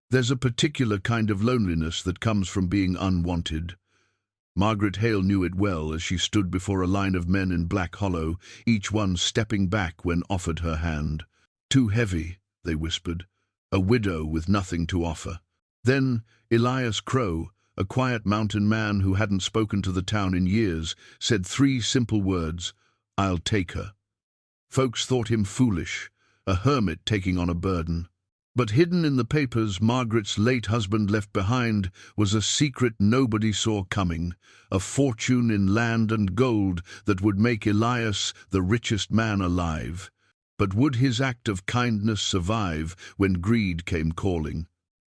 There's a particular kind of loneliness that comes from being unwanted. Margaret Hale knew it well as she stood before a line of men in Black Hollow, each one stepping back when offered her hand. "Too heavy," they whispered, "a widow with nothing to offer." Then Elias Crowe, a quiet mountain man who hadn't spoken to the town in years, said 3 simple words: "I'll take her." Folks thought him foolish, a hermit taking on a burden. But hidden in the papers Margaret's late husband left behind was a secret nobody saw coming, a fortune in land and gold that would make Elias the richest man alive. But would his act of kindness survive when greed came calling?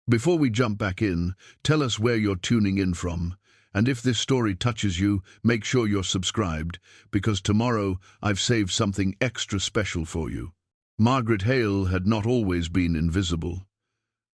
Before we jump back in, tell us where you're tuning in from. And if this story touches you, make sure you're subscribed, because tomorrow I've saved something extra special for you. Margaret Hale had not always been invisible.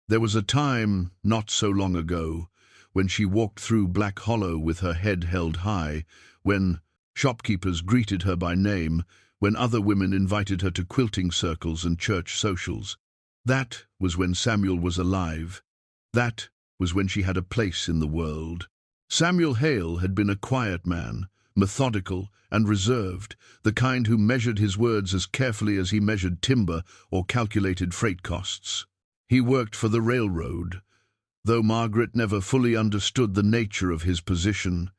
There was a time, not so long ago, when she walked through Black Hollow with her head held high, when shopkeepers greeted her by name, when other women invited her to quilting circles and church socials. That was when Samuel was alive. That was when she had a place in the world. Samuel Hale had been a quiet man, methodical and reserved, the kind who measured his words as carefully as he measured timber or calculated freight costs. He worked for the railroad, though Margaret never fully understood the nature of his position.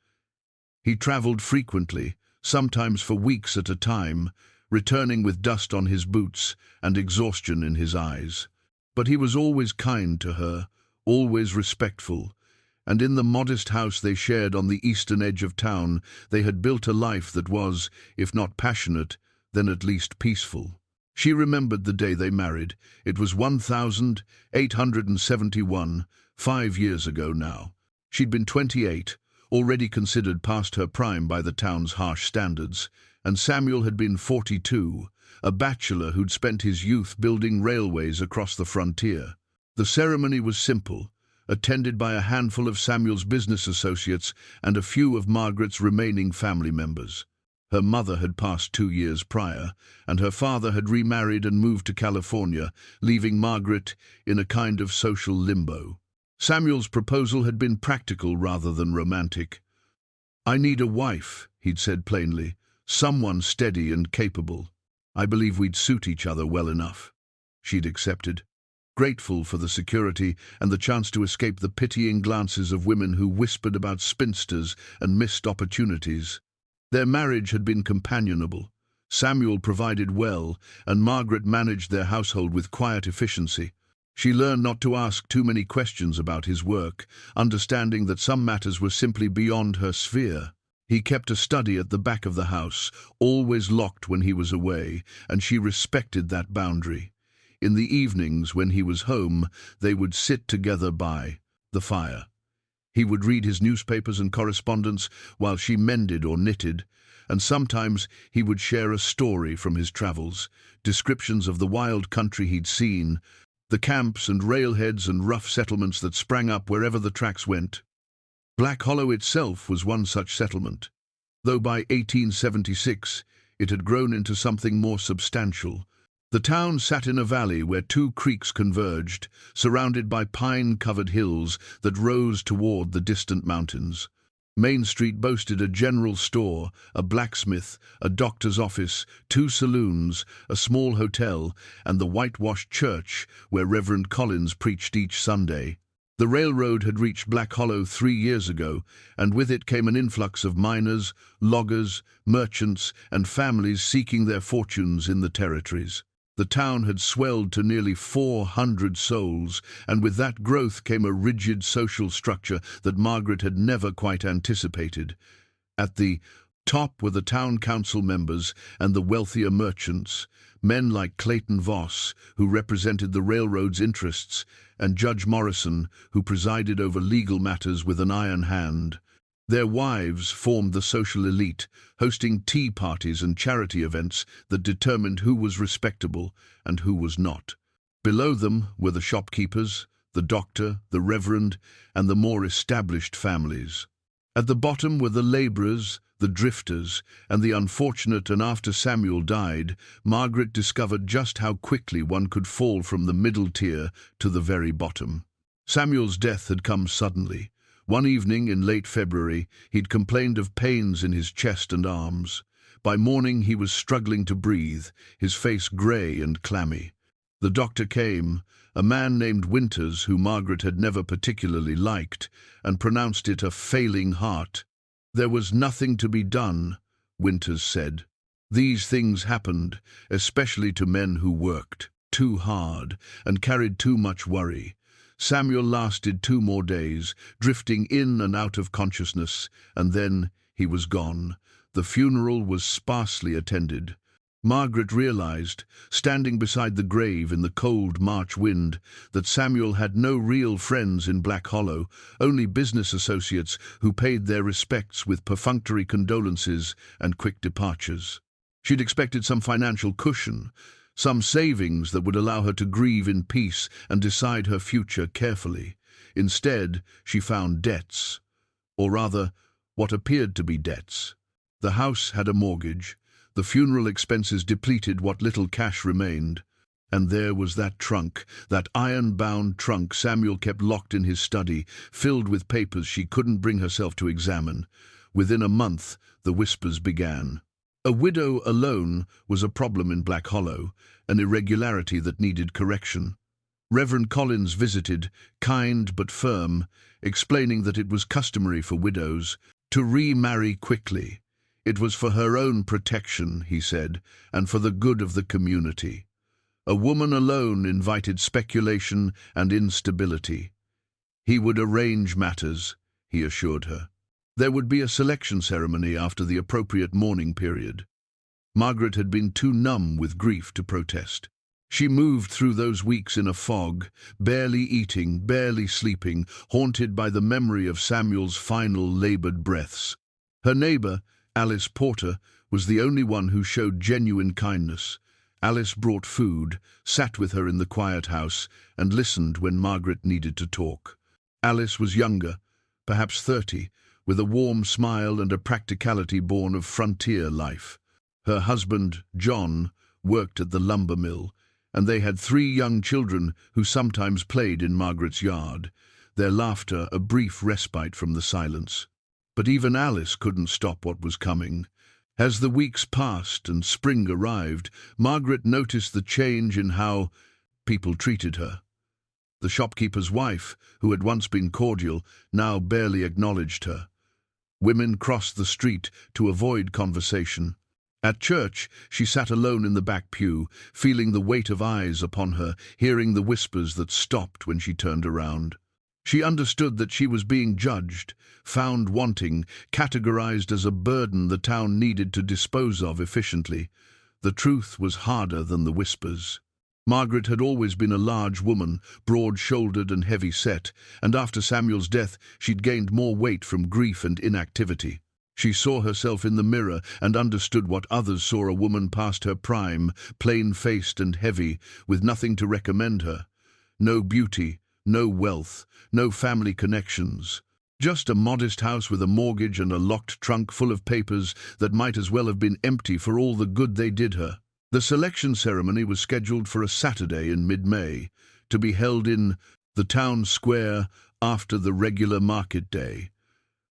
He traveled frequently, sometimes for weeks at a time, returning with dust on his boots and exhaustion in his eyes. But he was always kind to her, always respectful, and in the modest house they shared on the eastern edge of town, they had built a life that was, if not passionate, then at least peaceful. She remembered the day they married. It was 1871, 5 years ago now. She'd been 28, already considered past her prime by the town's harsh standards, and Samuel had been 42, a bachelor who'd spent his youth building railways across the frontier. The ceremony was simple, attended by a handful of Samuel's business associates and a few of Margaret's remaining family members. Her mother had passed 2 years prior, and her father had remarried and moved to California, leaving Margaret in a kind of social limbo. Samuel's proposal had been practical rather than romantic. "I need a wife," he'd said plainly, "someone steady and capable. I believe we'd suit each other well enough." She'd accepted, grateful for the security and the chance to escape the pitying glances of women who whispered about spinsters and missed opportunities. Their marriage had been companionable. Samuel provided well, and Margaret managed their household with quiet efficiency. She learned not to ask too many questions about his work, understanding that some matters were simply beyond her sphere. He kept a study at the back of the house, always locked when he was away, and she respected that boundary. In the evenings, when he was home, they would sit together by the fire. He would read his newspapers and correspondence while she mended or knitted, and sometimes he would share a story from his travels, descriptions of the wild country he'd seen, the camps and railheads and rough settlements that sprang up wherever the tracks went. Black Hollow itself was one such settlement, though by 1876 it had grown into something more substantial. The town sat in a valley where 2 creeks converged, surrounded by pine-covered hills that rose toward the distant mountains. Main Street boasted a general store, a blacksmith, a doctor's office, 2 saloons, a small hotel, and the whitewashed church where Reverend Collins preached each Sunday. The railroad had reached Black Hollow 3 years ago, and with it came an influx of miners, loggers, merchants, and families seeking their fortunes in the territories. The town had swelled to nearly 400 souls, and with that growth came a rigid social structure that Margaret had never quite anticipated. At the top were the town council members and the wealthier merchants, men like Clayton Voss, who represented the railroad's interests, and Judge Morrison, who presided over legal matters with an iron hand. Their wives formed the social elite, hosting tea parties and charity events that determined who was respectable and who was not. Below them were the shopkeepers, the doctor, the reverend, and the more established families. At the bottom were the laborers, the drifters, and the unfortunate, and after Samuel died, Margaret discovered just how quickly one could fall from the middle tier to the very bottom. Samuel's death had come suddenly. One evening in late February, he'd complained of pains in his chest and arms. By morning he was struggling to breathe, his face grey and clammy. The doctor came, a man named Winters, who Margaret had never particularly liked, and pronounced it a failing heart. There was nothing to be done, Winters said. These things happened, especially to men who worked too hard and carried too much worry. Samuel lasted 2 more days, drifting in and out of consciousness, and then he was gone. The funeral was sparsely attended. Margaret realized, standing beside the grave in the cold March wind, that Samuel had no real friends in Black Hollow, only business associates who paid their respects with perfunctory condolences and quick departures. She'd expected some financial cushion, some savings that would allow her to grieve in peace and decide her future carefully. Instead, she found debts, or rather, what appeared to be debts. The house had a mortgage, the funeral expenses depleted what little cash remained, and there was that trunk, that iron-bound trunk Samuel kept locked in his study, filled with papers she couldn't bring herself to examine. Within a month, the whispers began. A widow alone was a problem in Black Hollow, an irregularity that needed correction. Reverend Collins visited, kind but firm, explaining that it was customary for widows to remarry quickly. It was for her own protection, he said, and for the good of the community. A woman alone invited speculation and instability. He would arrange matters, he assured her. There would be a selection ceremony after the appropriate mourning period. Margaret had been too numb with grief to protest. She moved through those weeks in a fog, barely eating, barely sleeping, haunted by the memory of Samuel's final labored breaths. Her neighbor, Alice Porter, was the only one who showed genuine kindness. Alice brought food, sat with her in the quiet house, and listened when Margaret needed to talk. Alice was younger, perhaps 30, with a warm smile and a practicality born of frontier life. Her husband, John, worked at the lumber mill, and they had 3 young children who sometimes played in Margaret's yard, their laughter a brief respite from the silence. But even Alice couldn't stop what was coming. As the weeks passed and spring arrived, Margaret noticed the change in how people treated her. The shopkeeper's wife, who had once been cordial, now barely acknowledged her. Women crossed the street to avoid conversation. At church, she sat alone in the back pew, feeling the weight of eyes upon her, hearing the whispers that stopped when she turned around. She understood that she was being judged, found wanting, categorized as a burden the town needed to dispose of efficiently. The truth was harder than the whispers. Margaret had always been a large woman, broad-shouldered and heavy-set, and after Samuel's death she'd gained more weight from grief and inactivity. She saw herself in the mirror and understood what others saw: a woman past her prime, plain-faced and heavy, with nothing to recommend her. No beauty, no wealth, no family connections. Just a modest house with a mortgage and a locked trunk full of papers that might as well have been empty for all the good they did her. The selection ceremony was scheduled for a Saturday in mid-May, to be held in the town square after the regular market day.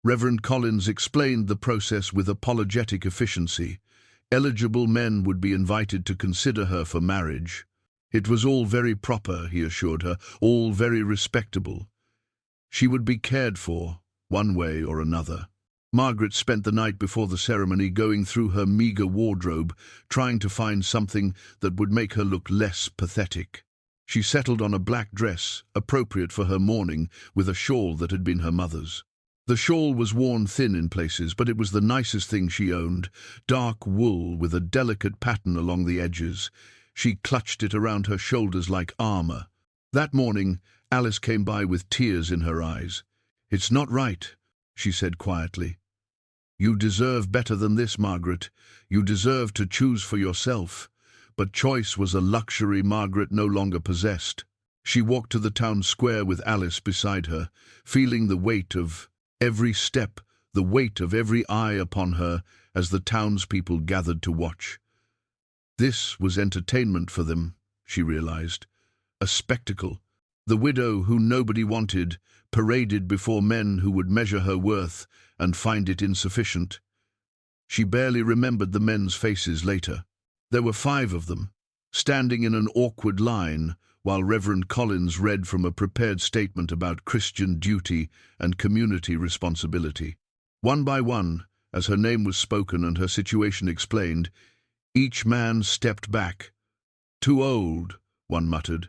Reverend Collins explained the process with apologetic efficiency. Eligible men would be invited to consider her for marriage. It was all very proper, he assured her, all very respectable. She would be cared for, one way or another. Margaret spent the night before the ceremony going through her meagre wardrobe, trying to find something that would make her look less pathetic. She settled on a black dress, appropriate for her mourning, with a shawl that had been her mother's. The shawl was worn thin in places, but it was the nicest thing she owned, dark wool with a delicate pattern along the edges. She clutched it around her shoulders like armor. That morning, Alice came by with tears in her eyes. "It's not right," she said quietly. "You deserve better than this, Margaret. You deserve to choose for yourself." But choice was a luxury Margaret no longer possessed. She walked to the town square with Alice beside her, feeling the weight of every step, the weight of every eye upon her as the townspeople gathered to watch. This was entertainment for them, she realized, a spectacle. The widow who nobody wanted, paraded before men who would measure her worth and find it insufficient. She barely remembered the men's faces later. There were 5 of them, standing in an awkward line, while Reverend Collins read from a prepared statement about Christian duty and community responsibility. One by one, as her name was spoken and her situation explained, each man stepped back. "Too old," one muttered.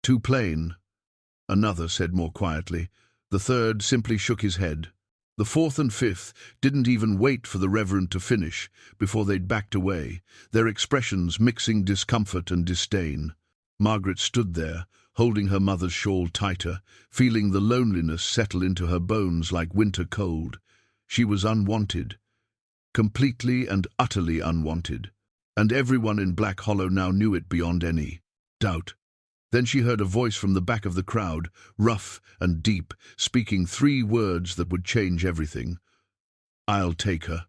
"Too plain," another said more quietly. The third simply shook his head. The 4th and 5th didn't even wait for the Reverend to finish before they'd backed away, their expressions mixing discomfort and disdain. Margaret stood there, holding her mother's shawl tighter, feeling the loneliness settle into her bones like winter cold. She was unwanted, completely and utterly unwanted, and everyone in Black Hollow now knew it beyond any doubt. Then she heard a voice from the back of the crowd, rough and deep, speaking 3 words that would change everything. "I'll take her."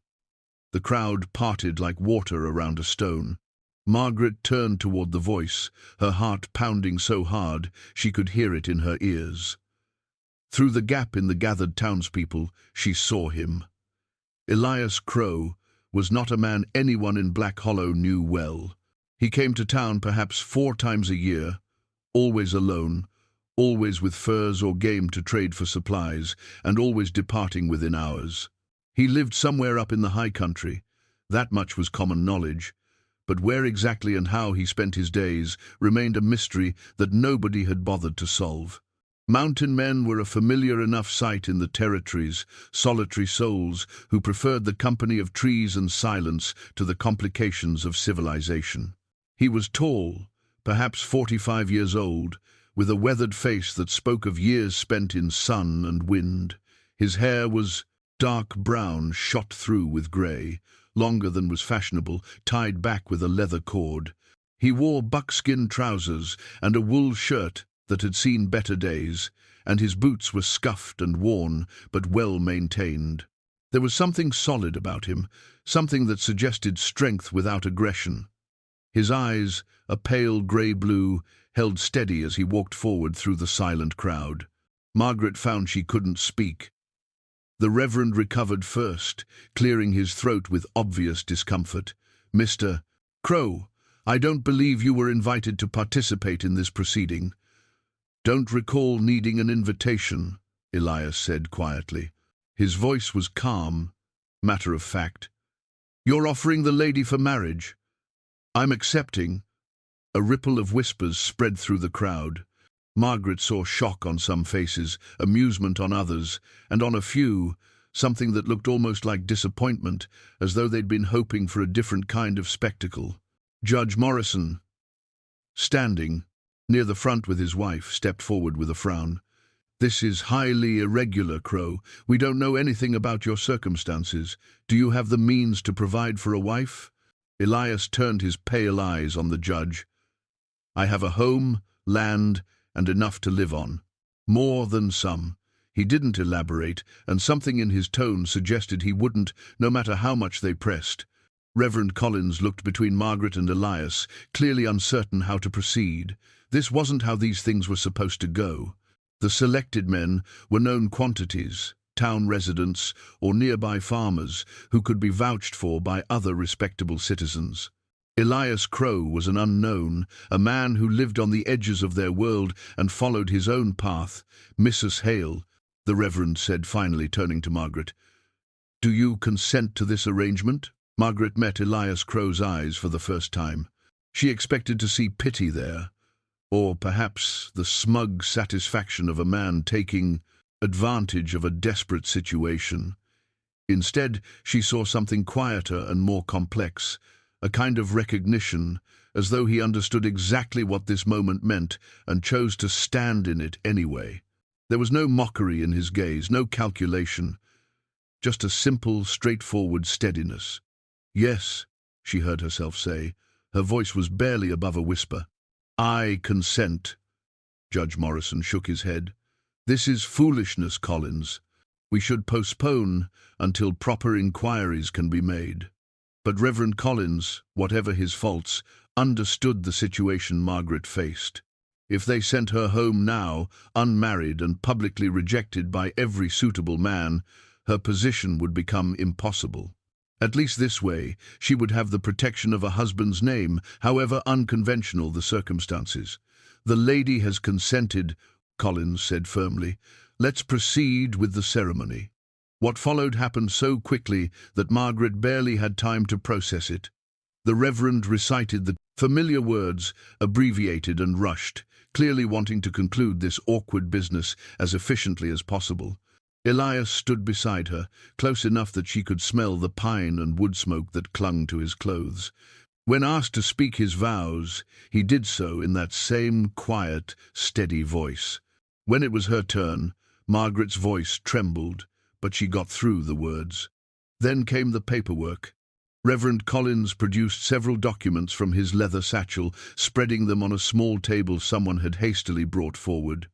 The crowd parted like water around a stone. Margaret turned toward the voice, her heart pounding so hard she could hear it in her ears. Through the gap in the gathered townspeople, she saw him. Elias Crowe was not a man anyone in Black Hollow knew well. He came to town perhaps 4 times a year, always alone, always with furs or game to trade for supplies, and always departing within hours. He lived somewhere up in the high country. That much was common knowledge. But where exactly and how he spent his days remained a mystery that nobody had bothered to solve. Mountain men were a familiar enough sight in the territories, solitary souls who preferred the company of trees and silence to the complications of civilization. He was tall, perhaps 45 years old, with a weathered face that spoke of years spent in sun and wind. His hair was dark brown, shot through with grey, longer than was fashionable, tied back with a leather cord. He wore buckskin trousers and a wool shirt that had seen better days, and his boots were scuffed and worn, but well maintained. There was something solid about him, something that suggested strength without aggression. His eyes, a pale grey blue, held steady as he walked forward through the silent crowd. Margaret found she couldn't speak. The Reverend recovered first, clearing his throat with obvious discomfort. "Mr. Crowe, I don't believe you were invited to participate in this proceeding." "Don't recall needing an invitation," Elias said quietly. His voice was calm, matter of fact. "You're offering the lady for marriage." "I'm accepting." A ripple of whispers spread through the crowd. Margaret saw shock on some faces, amusement on others, and on a few, something that looked almost like disappointment, as though they'd been hoping for a different kind of spectacle. Judge Morrison, standing near the front with his wife, stepped forward with a frown. "This is highly irregular, Crowe. We don't know anything about your circumstances. Do you have the means to provide for a wife?" Elias turned his pale eyes on the judge. "I have a home, land, and enough to live on. More than some." He didn't elaborate, and something in his tone suggested he wouldn't, no matter how much they pressed. Reverend Collins looked between Margaret and Elias, clearly uncertain how to proceed. This wasn't how these things were supposed to go. The selected men were known quantities, town residents or nearby farmers who could be vouched for by other respectable citizens. Elias Crowe was an unknown, a man who lived on the edges of their world and followed his own path. "Mrs. Hale," the Reverend said, finally turning to Margaret, "do you consent to this arrangement?" Margaret met Elias Crowe's eyes for the first time. She expected to see pity there, or perhaps the smug satisfaction of a man taking advantage of a desperate situation. Instead, she saw something quieter and more complex, a kind of recognition, as though he understood exactly what this moment meant and chose to stand in it anyway. There was no mockery in his gaze, no calculation, just a simple, straightforward steadiness. "Yes," she heard herself say. Her voice was barely above a whisper. "I consent." Judge Morrison shook his head. "This is foolishness, Collins. We should postpone until proper inquiries can be made." But Reverend Collins, whatever his faults, understood the situation Margaret faced. If they sent her home now, unmarried and publicly rejected by every suitable man, her position would become impossible. At least this way, she would have the protection of a husband's name, however unconventional the circumstances. "The lady has consented," Collins said firmly. "Let's proceed with the ceremony." What followed happened so quickly that Margaret barely had time to process it. The Reverend recited the familiar words, abbreviated and rushed, clearly wanting to conclude this awkward business as efficiently as possible. Elias stood beside her, close enough that she could smell the pine and wood smoke that clung to his clothes. When asked to speak his vows, he did so in that same quiet, steady voice. When it was her turn, Margaret's voice trembled, but she got through the words. Then came the paperwork. Reverend Collins produced several documents from his leather satchel, spreading them on a small table someone had hastily brought forward.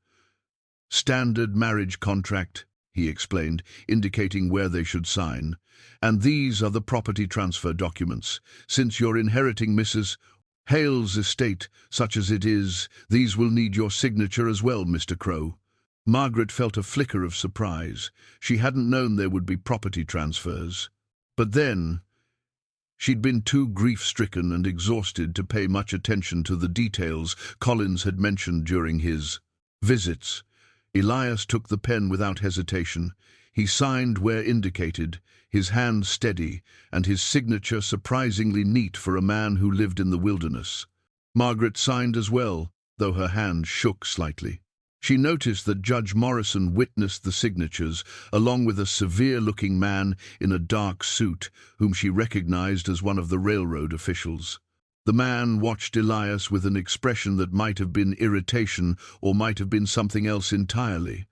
"Standard marriage contract," he explained, indicating where they should sign. "And these are the property transfer documents. Since you're inheriting Mrs. Hale's estate, such as it is, these will need your signature as well, Mr. Crowe." Margaret felt a flicker of surprise. She hadn't known there would be property transfers. But then, she'd been too grief-stricken and exhausted to pay much attention to the details Collins had mentioned during his visits. Elias took the pen without hesitation. He signed where indicated, his hand steady, and his signature surprisingly neat for a man who lived in the wilderness. Margaret signed as well, though her hand shook slightly. She noticed that Judge Morrison witnessed the signatures, along with a severe-looking man in a dark suit, whom she recognized as one of the railroad officials. The man watched Elias with an expression that might have been irritation or might have been something else entirely.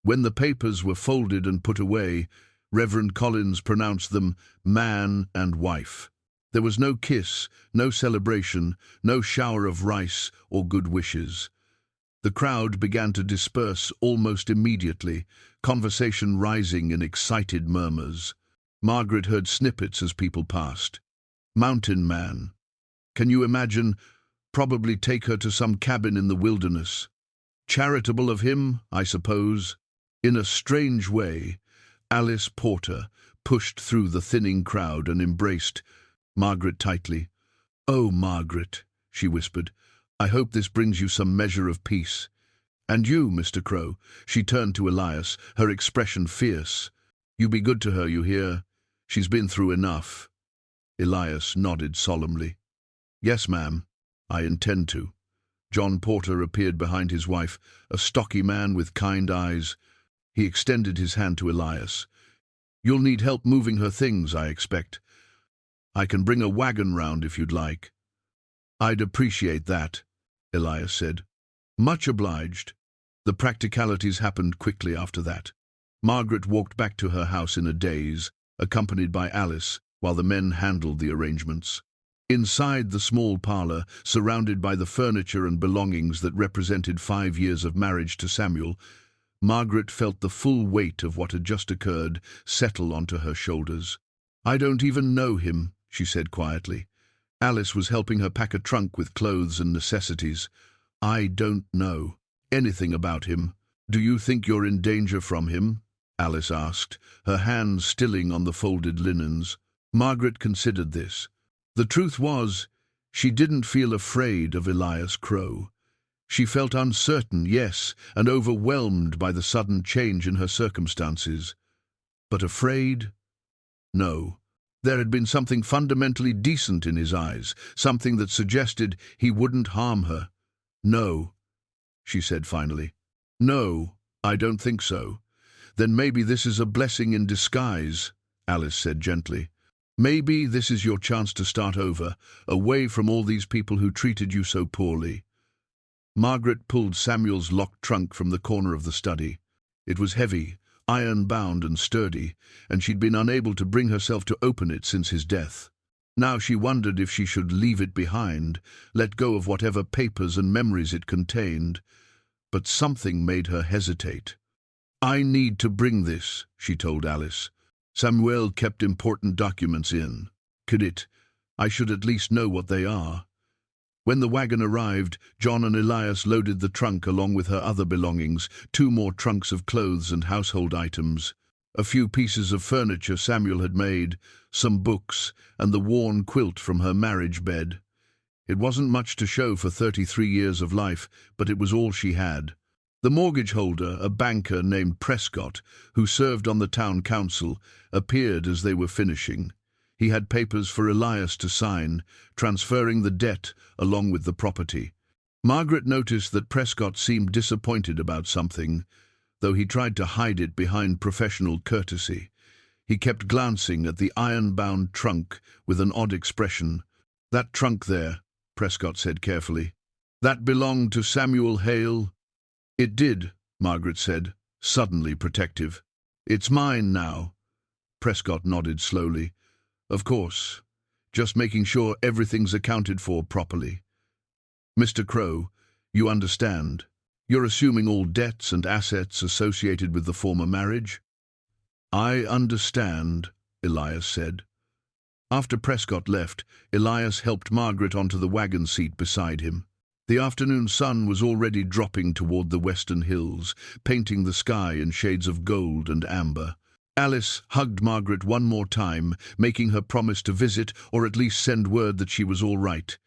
When the papers were folded and put away, Reverend Collins pronounced them man and wife. There was no kiss, no celebration, no shower of rice or good wishes. The crowd began to disperse almost immediately, conversation rising in excited murmurs. Margaret heard snippets as people passed. "Mountain man. Can you imagine? Probably take her to some cabin in the wilderness. Charitable of him, I suppose." In a strange way, Alice Porter pushed through the thinning crowd and embraced Margaret tightly. "Oh, Margaret," she whispered, "I hope this brings you some measure of peace. And you, Mr. Crowe." She turned to Elias, her expression fierce. "You be good to her, you hear? She's been through enough." Elias nodded solemnly. "Yes, ma'am, I intend to." John Porter appeared behind his wife, a stocky man with kind eyes. He extended his hand to Elias. "You'll need help moving her things, I expect. I can bring a wagon round if you'd like." "I'd appreciate that," Elias said. "Much obliged." The practicalities happened quickly after that. Margaret walked back to her house in a daze, accompanied by Alice, while the men handled the arrangements. Inside the small parlor, surrounded by the furniture and belongings that represented 5 years of marriage to Samuel, Margaret felt the full weight of what had just occurred settle onto her shoulders. "I don't even know him," she said quietly. Alice was helping her pack a trunk with clothes and necessities. "I don't know anything about him." "Do you think you're in danger from him?" Alice asked, her hands stilling on the folded linens. Margaret considered this. The truth was, she didn't feel afraid of Elias Crowe. She felt uncertain, yes, and overwhelmed by the sudden change in her circumstances. But afraid? No. There had been something fundamentally decent in his eyes, something that suggested he wouldn't harm her. "No," she said finally. "No, I don't think so." "Then maybe this is a blessing in disguise," Alice said gently. "Maybe this is your chance to start over, away from all these people who treated you so poorly." Margaret pulled Samuel's locked trunk from the corner of the study. It was heavy, iron-bound and sturdy, and she'd been unable to bring herself to open it since his death. Now she wondered if she should leave it behind, let go of whatever papers and memories it contained. But something made her hesitate. "I need to bring this," she told Alice. "Samuel kept important documents in. I should at least know what they are." When the wagon arrived, John and Elias loaded the trunk along with her other belongings, 2 more trunks of clothes and household items, a few pieces of furniture Samuel had made, some books, and the worn quilt from her marriage bed. It wasn't much to show for 33 years of life, but it was all she had. The mortgage holder, a banker named Prescott, who served on the town council, appeared as they were finishing. He had papers for Elias to sign, transferring the debt along with the property. Margaret noticed that Prescott seemed disappointed about something, though he tried to hide it behind professional courtesy. He kept glancing at the iron-bound trunk with an odd expression. "That trunk there," Prescott said carefully. "That belonged to Samuel Hale?" "It did," Margaret said, suddenly protective. "It's mine now." Prescott nodded slowly. "Of course. Just making sure everything's accounted for properly. Mr. Crowe, you understand. You're assuming all debts and assets associated with the former marriage?" "I understand," Elias said. After Prescott left, Elias helped Margaret onto the wagon seat beside him. The afternoon sun was already dropping toward the western hills, painting the sky in shades of gold and amber. Alice hugged Margaret one more time, making her promise to visit or at least send word that she was all right.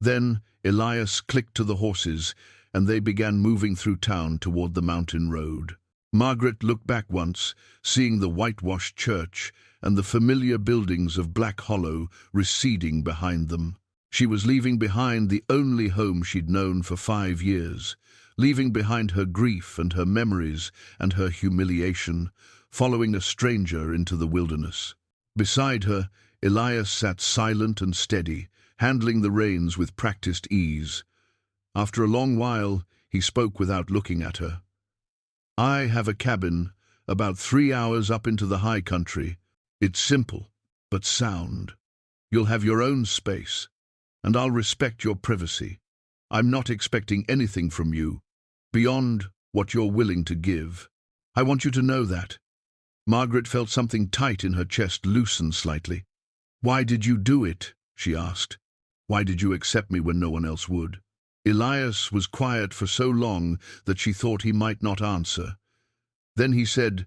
Then Elias clicked to the horses, and they began moving through town toward the mountain road. Margaret looked back once, seeing the whitewashed church and the familiar buildings of Black Hollow receding behind them. She was leaving behind the only home she'd known for 5 years, leaving behind her grief and her memories and her humiliation, following a stranger into the wilderness. Beside her, Elias sat silent and steady, handling the reins with practiced ease. After a long while, he spoke without looking at her. "I have a cabin about 3 hours up into the high country. It's simple, but sound. You'll have your own space, and I'll respect your privacy. I'm not expecting anything from you, beyond what you're willing to give. I want you to know that." Margaret felt something tight in her chest loosen slightly. "Why did you do it?" she asked. "Why did you accept me when no one else would?" Elias was quiet for so long that she thought he might not answer. Then he said,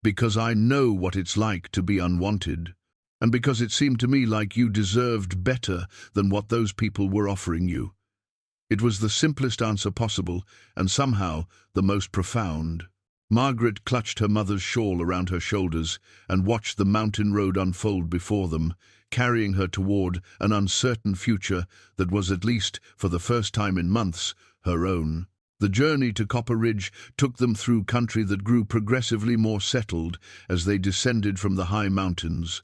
"Because I know what it's like to be unwanted, and because it seemed to me like you deserved better than what those people were offering you." It was the simplest answer possible, and somehow the most profound. Margaret clutched her mother's shawl around her shoulders and watched the mountain road unfold before them, carrying her toward an uncertain future that was, at least for the first time in months, her own. The journey to Copper Ridge took them through country that grew progressively more settled as they descended from the high mountains.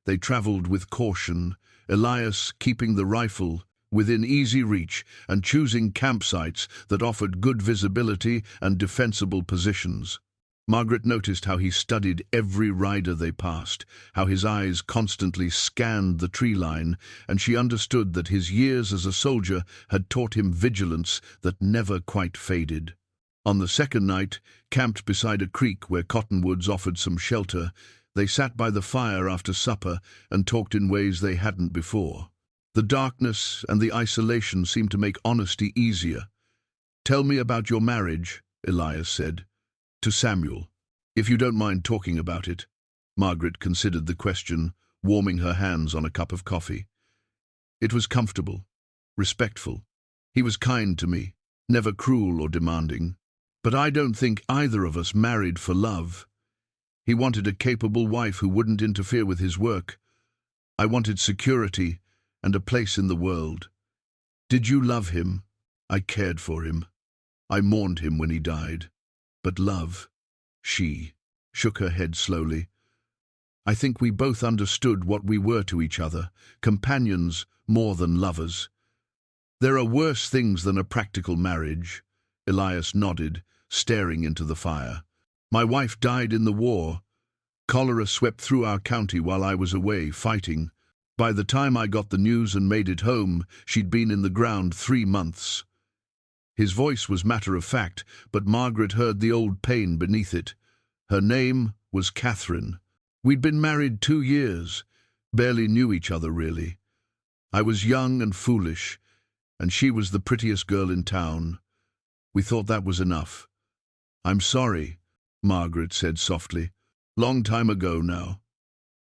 They traveled with caution, Elias keeping the rifle within easy reach and choosing campsites that offered good visibility and defensible positions. Margaret noticed how he studied every rider they passed, how his eyes constantly scanned the tree line, and she understood that his years as a soldier had taught him vigilance that never quite faded. On the second night, camped beside a creek where cottonwoods offered some shelter, they sat by the fire after supper and talked in ways they hadn't before. The darkness and the isolation seemed to make honesty easier. "Tell me about your marriage," Elias said. "To Samuel. If you don't mind talking about it." Margaret considered the question, warming her hands on a cup of coffee. "It was comfortable, respectful. He was kind to me, never cruel or demanding. But I don't think either of us married for love. He wanted a capable wife who wouldn't interfere with his work. I wanted security and a place in the world. Did you love him? I cared for him. I mourned him when he died. But love," she shook her head slowly. "I think we both understood what we were to each other, companions more than lovers. There are worse things than a practical marriage." Elias nodded, staring into the fire. "My wife died in the war. Cholera swept through our county while I was away fighting. By the time I got the news and made it home, she'd been in the ground 3 months. His voice was matter-of-fact, but Margaret heard the old pain beneath it. Her name was Catherine. We'd been married 2 years, barely knew each other really. I was young and foolish, and she was the prettiest girl in town. We thought that was enough. I'm sorry, Margaret said softly. Long time ago now.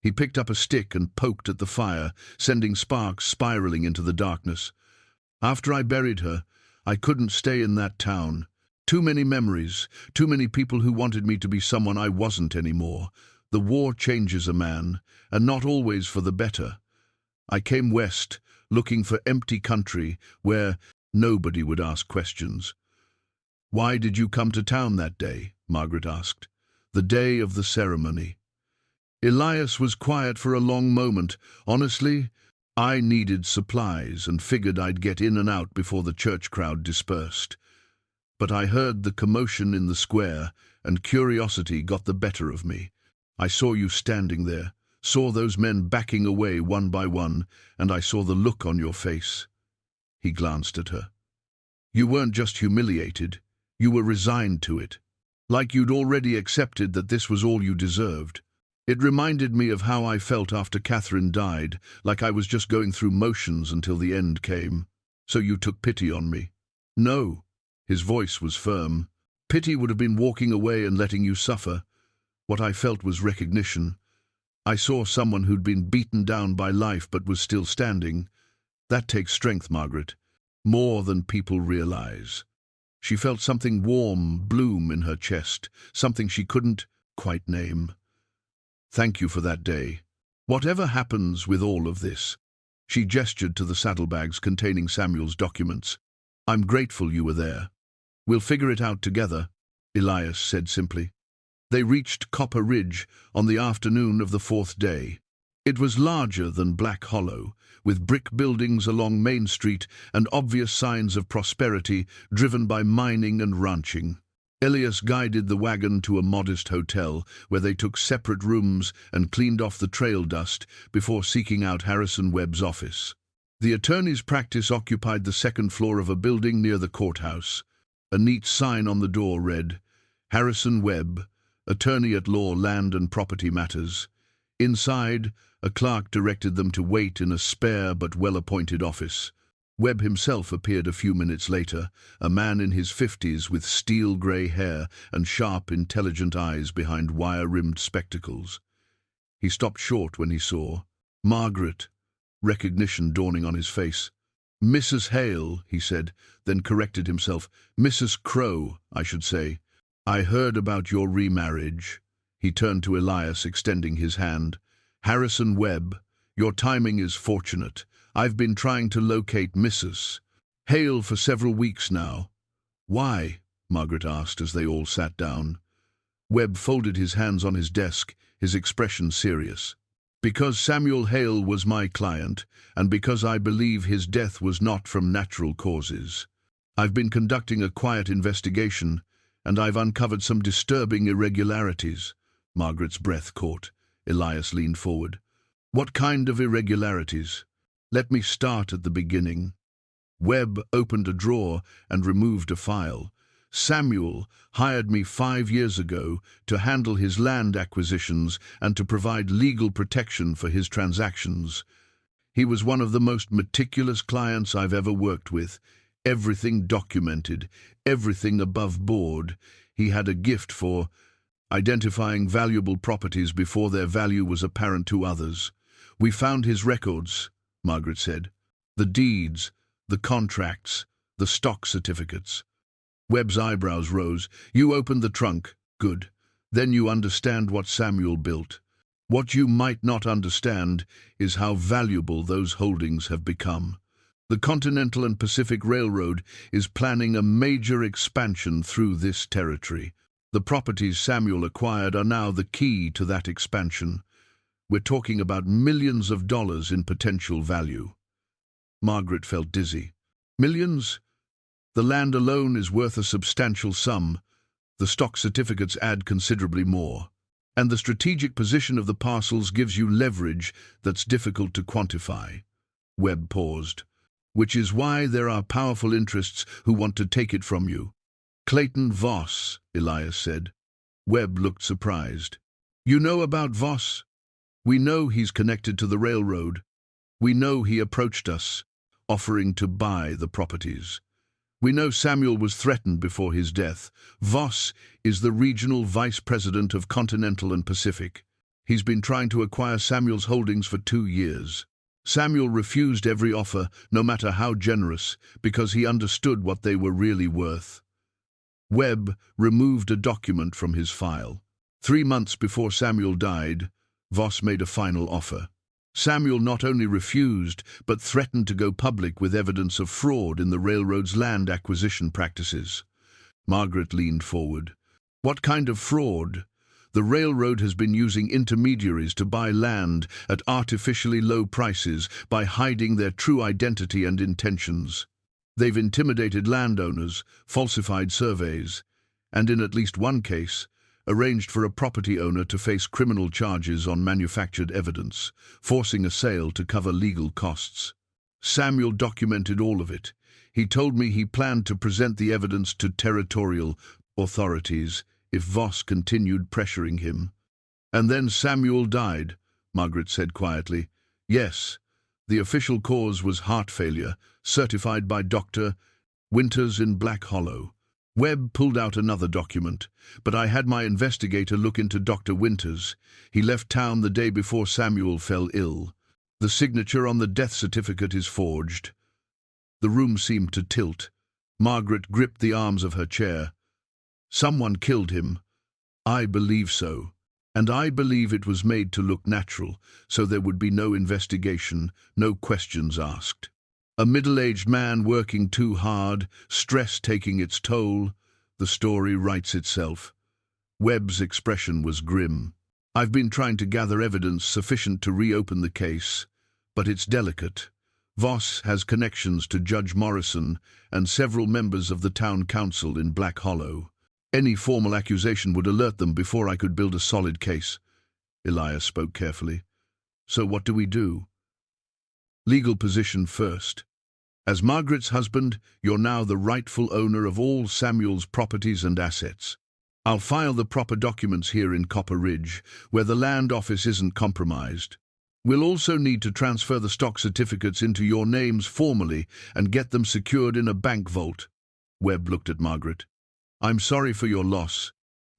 He picked up a stick and poked at the fire, sending sparks spiraling into the darkness. After I buried her, I couldn't stay in that town. Too many memories, too many people who wanted me to be someone I wasn't anymore. The war changes a man, and not always for the better. I came west, looking for empty country where nobody would ask questions. Why did you come to town that day? Margaret asked. The day of the ceremony. Elias was quiet for a long moment. Honestly, I needed supplies and figured I'd get in and out before the church crowd dispersed. But I heard the commotion in the square, and curiosity got the better of me. I saw you standing there, saw those men backing away one by one, and I saw the look on your face. He glanced at her. You weren't just humiliated, you were resigned to it, like you'd already accepted that this was all you deserved. It reminded me of how I felt after Catherine died, like I was just going through motions until the end came. So you took pity on me? No. His voice was firm. Pity would have been walking away and letting you suffer. What I felt was recognition. I saw someone who'd been beaten down by life but was still standing. That takes strength, Margaret. More than people realize. She felt something warm bloom in her chest, something she couldn't quite name. Thank you for that day. Whatever happens with all of this, she gestured to the saddlebags containing Samuel's documents. I'm grateful you were there. We'll figure it out together, Elias said simply. They reached Copper Ridge on the afternoon of the fourth day. It was larger than Black Hollow, with brick buildings along Main Street and obvious signs of prosperity driven by mining and ranching. Elias guided the wagon to a modest hotel where they took separate rooms and cleaned off the trail dust before seeking out Harrison Webb's office. The attorney's practice occupied the second floor of a building near the courthouse. A neat sign on the door read, Harrison Webb, Attorney at Law, Land and Property Matters. Inside, a clerk directed them to wait in a spare but well-appointed office. Webb himself appeared a few minutes later, a man in his 50s with steel-grey hair and sharp, intelligent eyes behind wire-rimmed spectacles. He stopped short when he saw Margaret, recognition dawning on his face. Mrs. Hale, he said, then corrected himself. Mrs. Crowe, I should say. I heard about your remarriage. He turned to Elias, extending his hand. Harrison Webb, your timing is fortunate. I've been trying to locate Mrs. Hale for several weeks now. Why? Margaret asked as they all sat down. Webb folded his hands on his desk, his expression serious. Because Samuel Hale was my client, and because I believe his death was not from natural causes. I've been conducting a quiet investigation, and I've uncovered some disturbing irregularities. Margaret's breath caught. Elias leaned forward. What kind of irregularities? Let me start at the beginning. Webb opened a drawer and removed a file. Samuel hired me 5 years ago to handle his land acquisitions and to provide legal protection for his transactions. He was one of the most meticulous clients I've ever worked with. Everything documented, everything above board. He had a gift for identifying valuable properties before their value was apparent to others. We found his records, Margaret said. The deeds, the contracts, the stock certificates. Webb's eyebrows rose. You opened the trunk. Good. Then you understand what Samuel built. What you might not understand is how valuable those holdings have become. The Continental and Pacific Railroad is planning a major expansion through this territory. The properties Samuel acquired are now the key to that expansion. We're talking about millions of dollars in potential value. Margaret felt dizzy. Millions? The land alone is worth a substantial sum. The stock certificates add considerably more. And the strategic position of the parcels gives you leverage that's difficult to quantify. Webb paused. Which is why there are powerful interests who want to take it from you. Clayton Voss, Elias said. Webb looked surprised. You know about Voss? We know he's connected to the railroad. We know he approached us. offering to buy the properties. We know Samuel was threatened before his death. Voss is the regional vice president of Continental and Pacific. He's been trying to acquire Samuel's holdings for 2 years. Samuel refused every offer, no matter how generous, because he understood what they were really worth. Webb removed a document from his file. 3 months before Samuel died, Voss made a final offer. Samuel not only refused, but threatened to go public with evidence of fraud in the railroad's land acquisition practices. Margaret leaned forward. What kind of fraud? The railroad has been using intermediaries to buy land at artificially low prices by hiding their true identity and intentions. They've intimidated landowners, falsified surveys, and in at least one case, arranged for a property owner to face criminal charges on manufactured evidence, forcing a sale to cover legal costs. Samuel documented all of it. He told me he planned to present the evidence to territorial authorities if Voss continued pressuring him. And then Samuel died, Margaret said quietly. Yes, the official cause was heart failure, certified by Dr. Winters in Black Hollow. Webb pulled out another document, but I had my investigator look into Dr. Winters. He left town the day before Samuel fell ill. The signature on the death certificate is forged. The room seemed to tilt. Margaret gripped the arms of her chair. Someone killed him. I believe so. And I believe it was made to look natural, so there would be no investigation, no questions asked. A middle-aged man working too hard, stress taking its toll. The story writes itself. Webb's expression was grim. I've been trying to gather evidence sufficient to reopen the case, but it's delicate. Voss has connections to Judge Morrison and several members of the town council in Black Hollow. Any formal accusation would alert them before I could build a solid case. Elias spoke carefully. So what do we do? Legal position first. As Margaret's husband, you're now the rightful owner of all Samuel's properties and assets. I'll file the proper documents here in Copper Ridge, where the land office isn't compromised. We'll also need to transfer the stock certificates into your names formally and get them secured in a bank vault. Webb looked at Margaret. I'm sorry for your loss,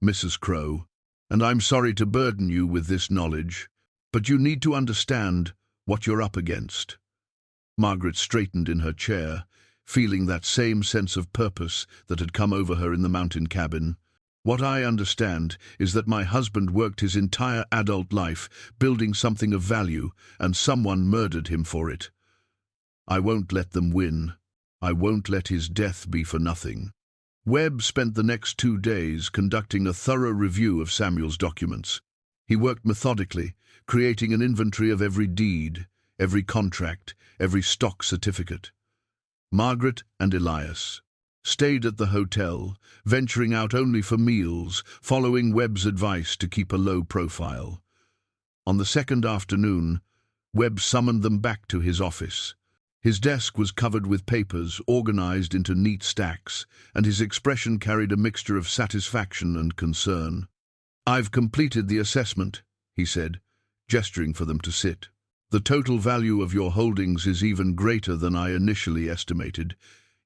Mrs. Crowe, and I'm sorry to burden you with this knowledge, but you need to understand what you're up against. Margaret straightened in her chair, feeling that same sense of purpose that had come over her in the mountain cabin. What I understand is that my husband worked his entire adult life building something of value, and someone murdered him for it. I won't let them win. I won't let his death be for nothing. Webb spent the next 2 days conducting a thorough review of Samuel's documents. He worked methodically, creating an inventory of every deed, every contract, every stock certificate. Margaret and Elias stayed at the hotel, venturing out only for meals, following Webb's advice to keep a low profile. On the second afternoon, Webb summoned them back to his office. His desk was covered with papers organized into neat stacks, and his expression carried a mixture of satisfaction and concern. I've completed the assessment, he said, gesturing for them to sit. The total value of your holdings is even greater than I initially estimated.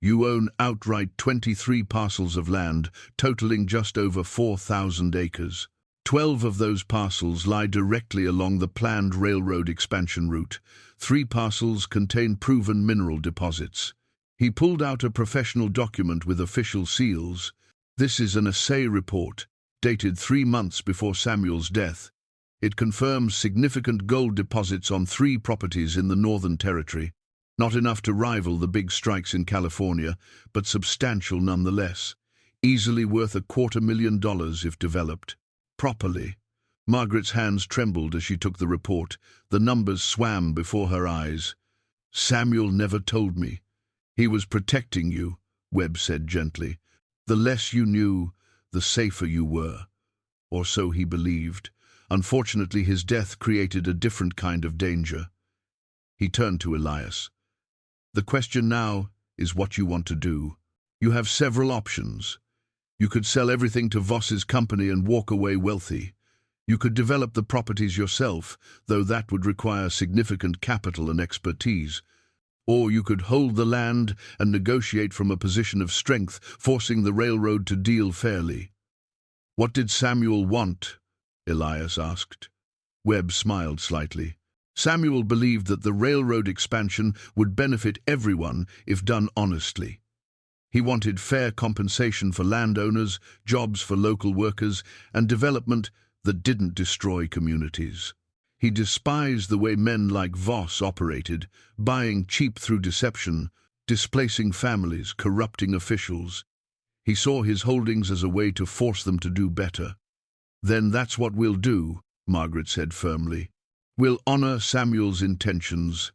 You own outright 23 parcels of land, totaling just over 4,000 acres. 12 of those parcels lie directly along the planned railroad expansion route. 3 parcels contain proven mineral deposits. He pulled out a professional document with official seals. This is an assay report, dated 3 months before Samuel's death. It confirms significant gold deposits on 3 properties in the Northern Territory. Not enough to rival the big strikes in California, but substantial nonetheless. Easily worth $250,000 if developed properly. Margaret's hands trembled as she took the report. The numbers swam before her eyes. Samuel never told me. He was protecting you, Webb said gently. The less you knew, the safer you were. Or so he believed. Unfortunately, his death created a different kind of danger. He turned to Elias. The question now is what you want to do. You have several options. You could sell everything to Voss's company and walk away wealthy. You could develop the properties yourself, though that would require significant capital and expertise. Or you could hold the land and negotiate from a position of strength, forcing the railroad to deal fairly. What did Samuel want? Elias asked. Webb smiled slightly. Samuel believed that the railroad expansion would benefit everyone if done honestly. He wanted fair compensation for landowners, jobs for local workers, and development that didn't destroy communities. He despised the way men like Voss operated, buying cheap through deception, displacing families, corrupting officials. He saw his holdings as a way to force them to do better. Then that's what we'll do, Margaret said firmly. We'll honor Samuel's intentions.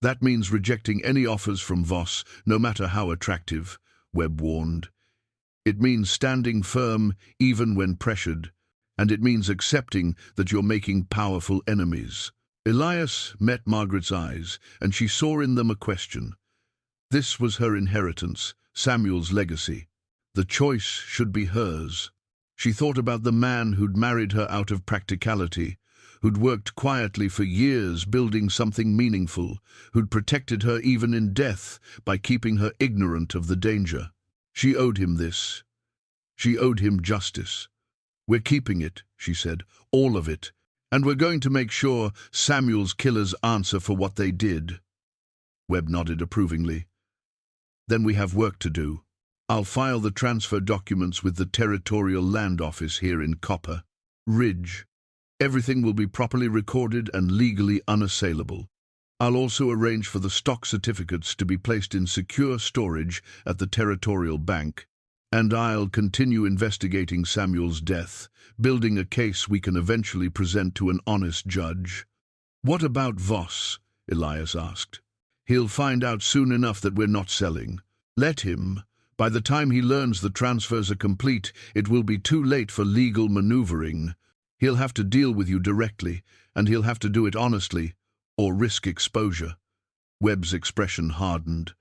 That means rejecting any offers from Voss, no matter how attractive, Webb warned. It means standing firm even when pressured, and it means accepting that you're making powerful enemies. Elias met Margaret's eyes, and she saw in them a question. This was her inheritance, Samuel's legacy. The choice should be hers. She thought about the man who'd married her out of practicality, who'd worked quietly for years building something meaningful, who'd protected her even in death by keeping her ignorant of the danger. She owed him this. She owed him justice. We're keeping it, she said, all of it, and we're going to make sure Samuel's killers answer for what they did. Webb nodded approvingly. Then we have work to do. I'll file the transfer documents with the Territorial Land Office here in Copper Ridge. Everything will be properly recorded and legally unassailable. I'll also arrange for the stock certificates to be placed in secure storage at the Territorial Bank. And I'll continue investigating Samuel's death, building a case we can eventually present to an honest judge. What about Voss? Elias asked. He'll find out soon enough that we're not selling. Let him. By the time he learns the transfers are complete, it will be too late for legal maneuvering. He'll have to deal with you directly, and he'll have to do it honestly, or risk exposure. Webb's expression hardened.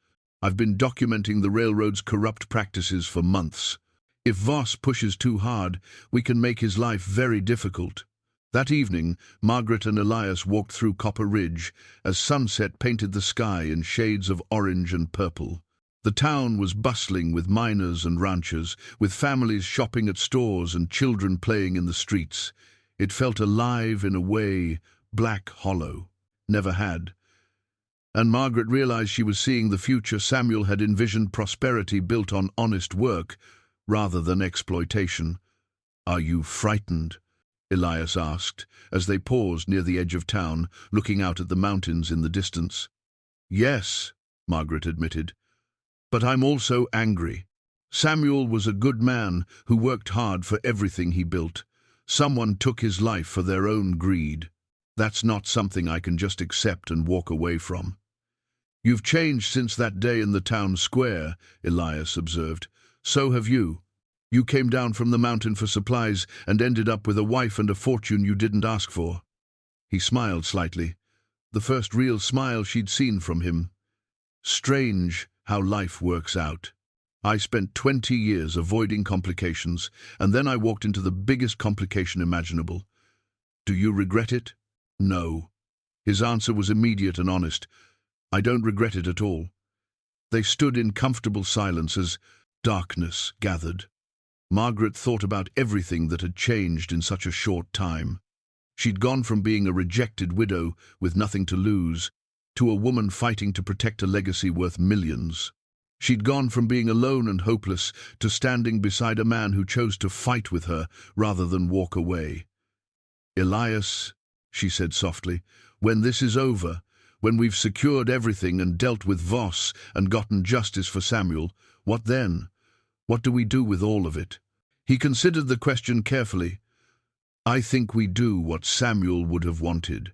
I've been documenting the railroad's corrupt practices for months. If Voss pushes too hard, we can make his life very difficult. That evening, Margaret and Elias walked through Copper Ridge as sunset painted the sky in shades of orange and purple. The town was bustling with miners and ranchers, with families shopping at stores and children playing in the streets. It felt alive in a way Black Hollow never had. And Margaret realized she was seeing the future Samuel had envisioned, prosperity built on honest work rather than exploitation. Are you frightened? Elias asked, as they paused near the edge of town, looking out at the mountains in the distance. Yes, Margaret admitted, but I'm also angry. Samuel was a good man who worked hard for everything he built. Someone took his life for their own greed. That's not something I can just accept and walk away from. You've changed since that day in the town square, Elias observed. So have you. You came down from the mountain for supplies and ended up with a wife and a fortune you didn't ask for. He smiled slightly, the first real smile she'd seen from him. Strange how life works out. I spent 20 years avoiding complications, and then I walked into the biggest complication imaginable. Do you regret it? No. His answer was immediate and honest. I don't regret it at all. They stood in comfortable silence as darkness gathered. Margaret thought about everything that had changed in such a short time. She'd gone from being a rejected widow with nothing to lose to a woman fighting to protect a legacy worth millions. She'd gone from being alone and hopeless to standing beside a man who chose to fight with her rather than walk away. Elias, she said softly, when this is over, when we've secured everything and dealt with Voss and gotten justice for Samuel, what then? What do we do with all of it? He considered the question carefully. I think we do what Samuel would have wanted.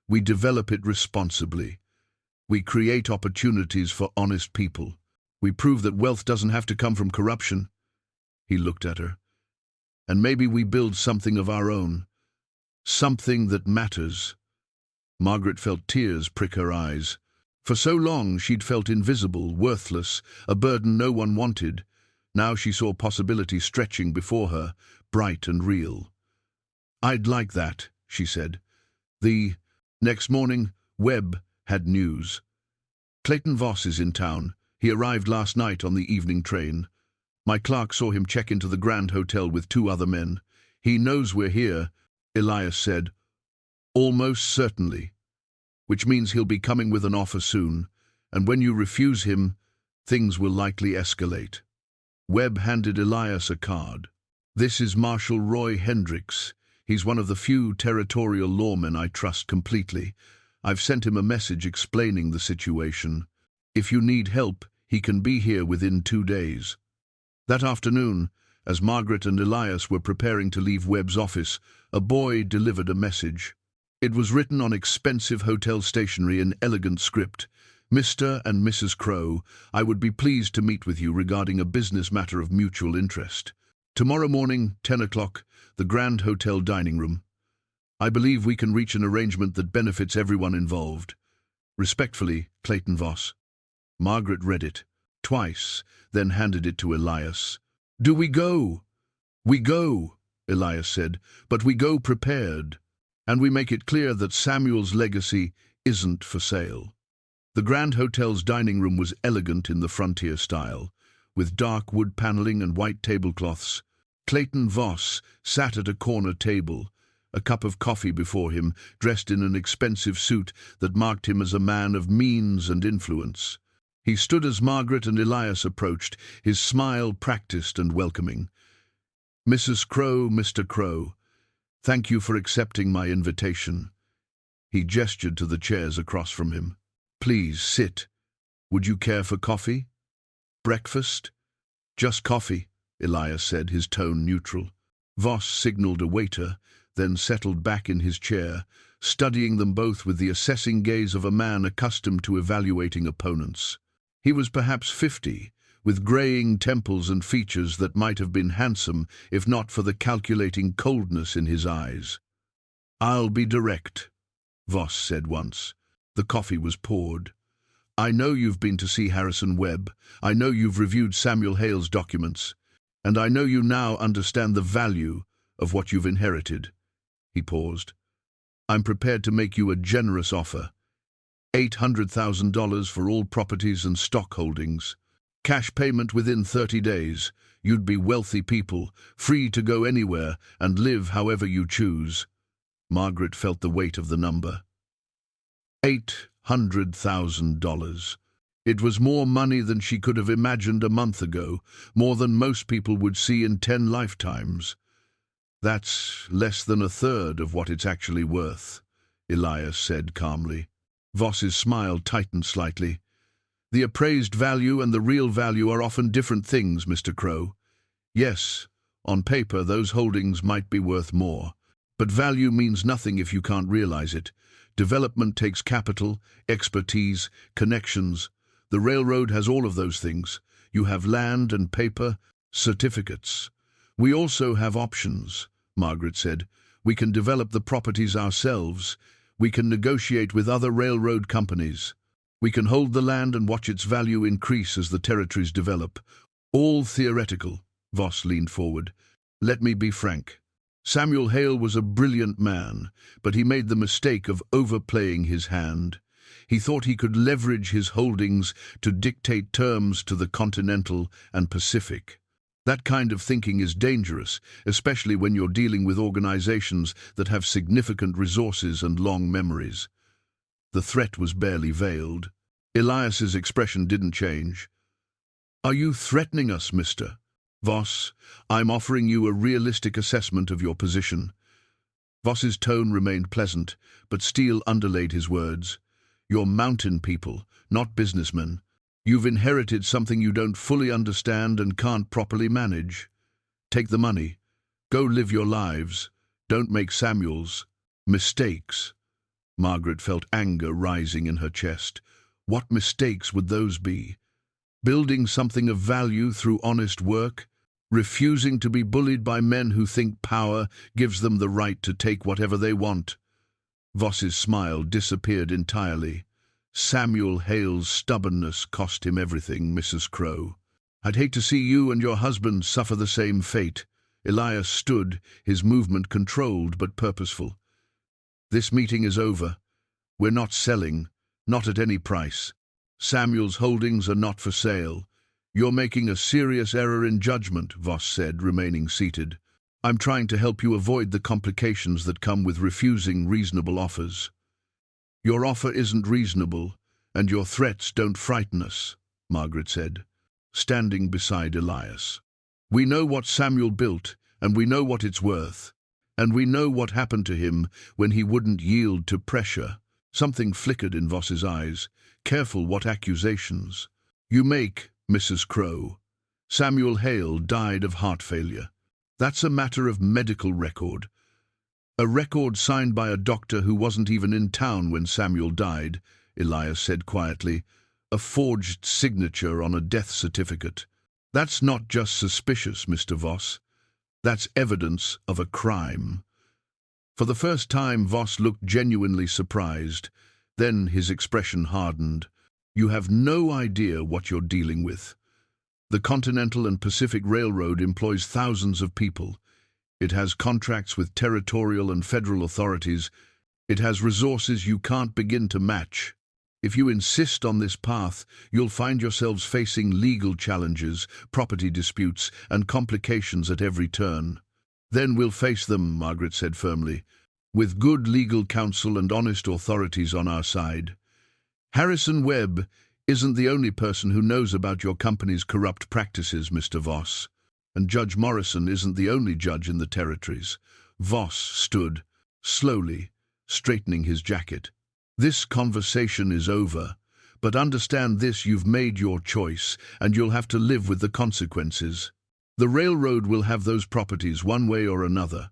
We develop it responsibly. We create opportunities for honest people. We prove that wealth doesn't have to come from corruption. He looked at her. And maybe we build something of our own. Something that matters. Margaret felt tears prick her eyes. For so long she'd felt invisible, worthless, a burden no one wanted. Now she saw possibility stretching before her, bright and real. I'd like that, she said. The next morning, Webb had news. Clayton Voss is in town. He arrived last night on the evening train. My clerk saw him check into the Grand Hotel with 2 other men. He knows we're here, Elias said. Almost certainly. Which means he'll be coming with an offer soon, and when you refuse him, things will likely escalate. Webb handed Elias a card. This is Marshal Roy Hendricks. He's one of the few territorial lawmen I trust completely. I've sent him a message explaining the situation. If you need help, he can be here within 2 days. That afternoon, as Margaret and Elias were preparing to leave Webb's office, a boy delivered a message. It was written on expensive hotel stationery in elegant script. Mr. and Mrs. Crowe, I would be pleased to meet with you regarding a business matter of mutual interest. Tomorrow morning, 10 o'clock, the Grand Hotel dining room. I believe we can reach an arrangement that benefits everyone involved. Respectfully, Clayton Voss. Margaret read it twice, then handed it to Elias. Do we go? We go, Elias said, but we go prepared. And we make it clear that Samuel's legacy isn't for sale. The Grand Hotel's dining room was elegant in the frontier style, with dark wood paneling and white tablecloths. Clayton Voss sat at a corner table, a cup of coffee before him, dressed in an expensive suit that marked him as a man of means and influence. He stood as Margaret and Elias approached, his smile practiced and welcoming. Mrs. Crowe, Mr. Crowe, thank you for accepting my invitation. He gestured to the chairs across from him. Please sit. Would you care for coffee? Breakfast? Just coffee, Elias said, his tone neutral. Voss signaled a waiter, then settled back in his chair, studying them both with the assessing gaze of a man accustomed to evaluating opponents. He was perhaps 50, with greying temples and features that might have been handsome if not for the calculating coldness in his eyes. I'll be direct, Voss said once. The coffee was poured. I know you've been to see Harrison Webb. I know you've reviewed Samuel Hale's documents. And I know you now understand the value of what you've inherited. He paused. I'm prepared to make you a generous offer. $800,000 for all properties and stock holdings. Cash payment within 30 days. You'd be wealthy people, free to go anywhere and live however you choose. Margaret felt the weight of the number. $800,000. It was more money than she could have imagined a month ago, more than most people would see in 10 lifetimes. That's less than a third of what it's actually worth, Elias said calmly. Voss's smile tightened slightly. The appraised value and the real value are often different things, Mr. Crowe. Yes, on paper those holdings might be worth more, but value means nothing if you can't realize it. Development takes capital, expertise, connections. The railroad has all of those things. You have land and paper, certificates. We also have options, Margaret said. We can develop the properties ourselves. We can negotiate with other railroad companies. We can hold the land and watch its value increase as the territories develop. All theoretical, Voss leaned forward. Let me be frank. Samuel Hale was a brilliant man, but he made the mistake of overplaying his hand. He thought he could leverage his holdings to dictate terms to the Continental and Pacific. That kind of thinking is dangerous, especially when you're dealing with organizations that have significant resources and long memories. The threat was barely veiled. Elias's expression didn't change. Are you threatening us, Mr. Voss? I'm offering you a realistic assessment of your position. Voss's tone remained pleasant, but Steele underlaid his words. You're mountain people, not businessmen. You've inherited something you don't fully understand and can't properly manage. Take the money. Go live your lives. Don't make Samuel's mistakes. Margaret felt anger rising in her chest. What mistakes would those be? Building something of value through honest work? Refusing to be bullied by men who think power gives them the right to take whatever they want? Voss's smile disappeared entirely. Samuel Hale's stubbornness cost him everything, Mrs. Crowe. I'd hate to see you and your husband suffer the same fate. Elias stood, his movement controlled but purposeful. This meeting is over. We're not selling, not at any price. Samuel's holdings are not for sale. You're making a serious error in judgment, Voss said, remaining seated. I'm trying to help you avoid the complications that come with refusing reasonable offers. Your offer isn't reasonable, and your threats don't frighten us, Margaret said, standing beside Elias. We know what Samuel built, and we know what it's worth, and we know what happened to him when he wouldn't yield to pressure. Something flickered in Voss's eyes. Careful what accusations you make, Mrs. Crowe. Samuel Hale died of heart failure. That's a matter of medical record. A record signed by a doctor who wasn't even in town when Samuel died, Elias said quietly. A forged signature on a death certificate. That's not just suspicious, Mr. Voss. That's evidence of a crime. For the first time, Voss looked genuinely surprised. Then his expression hardened. You have no idea what you're dealing with. The Continental and Pacific Railroad employs thousands of people. It has contracts with territorial and federal authorities. It has resources you can't begin to match. If you insist on this path, you'll find yourselves facing legal challenges, property disputes, and complications at every turn. Then we'll face them, Margaret said firmly, with good legal counsel and honest authorities on our side. Harrison Webb isn't the only person who knows about your company's corrupt practices, Mr. Voss. And Judge Morrison isn't the only judge in the territories. Voss stood, slowly, straightening his jacket. This conversation is over, but understand this: you've made your choice, and you'll have to live with the consequences. The railroad will have those properties one way or another.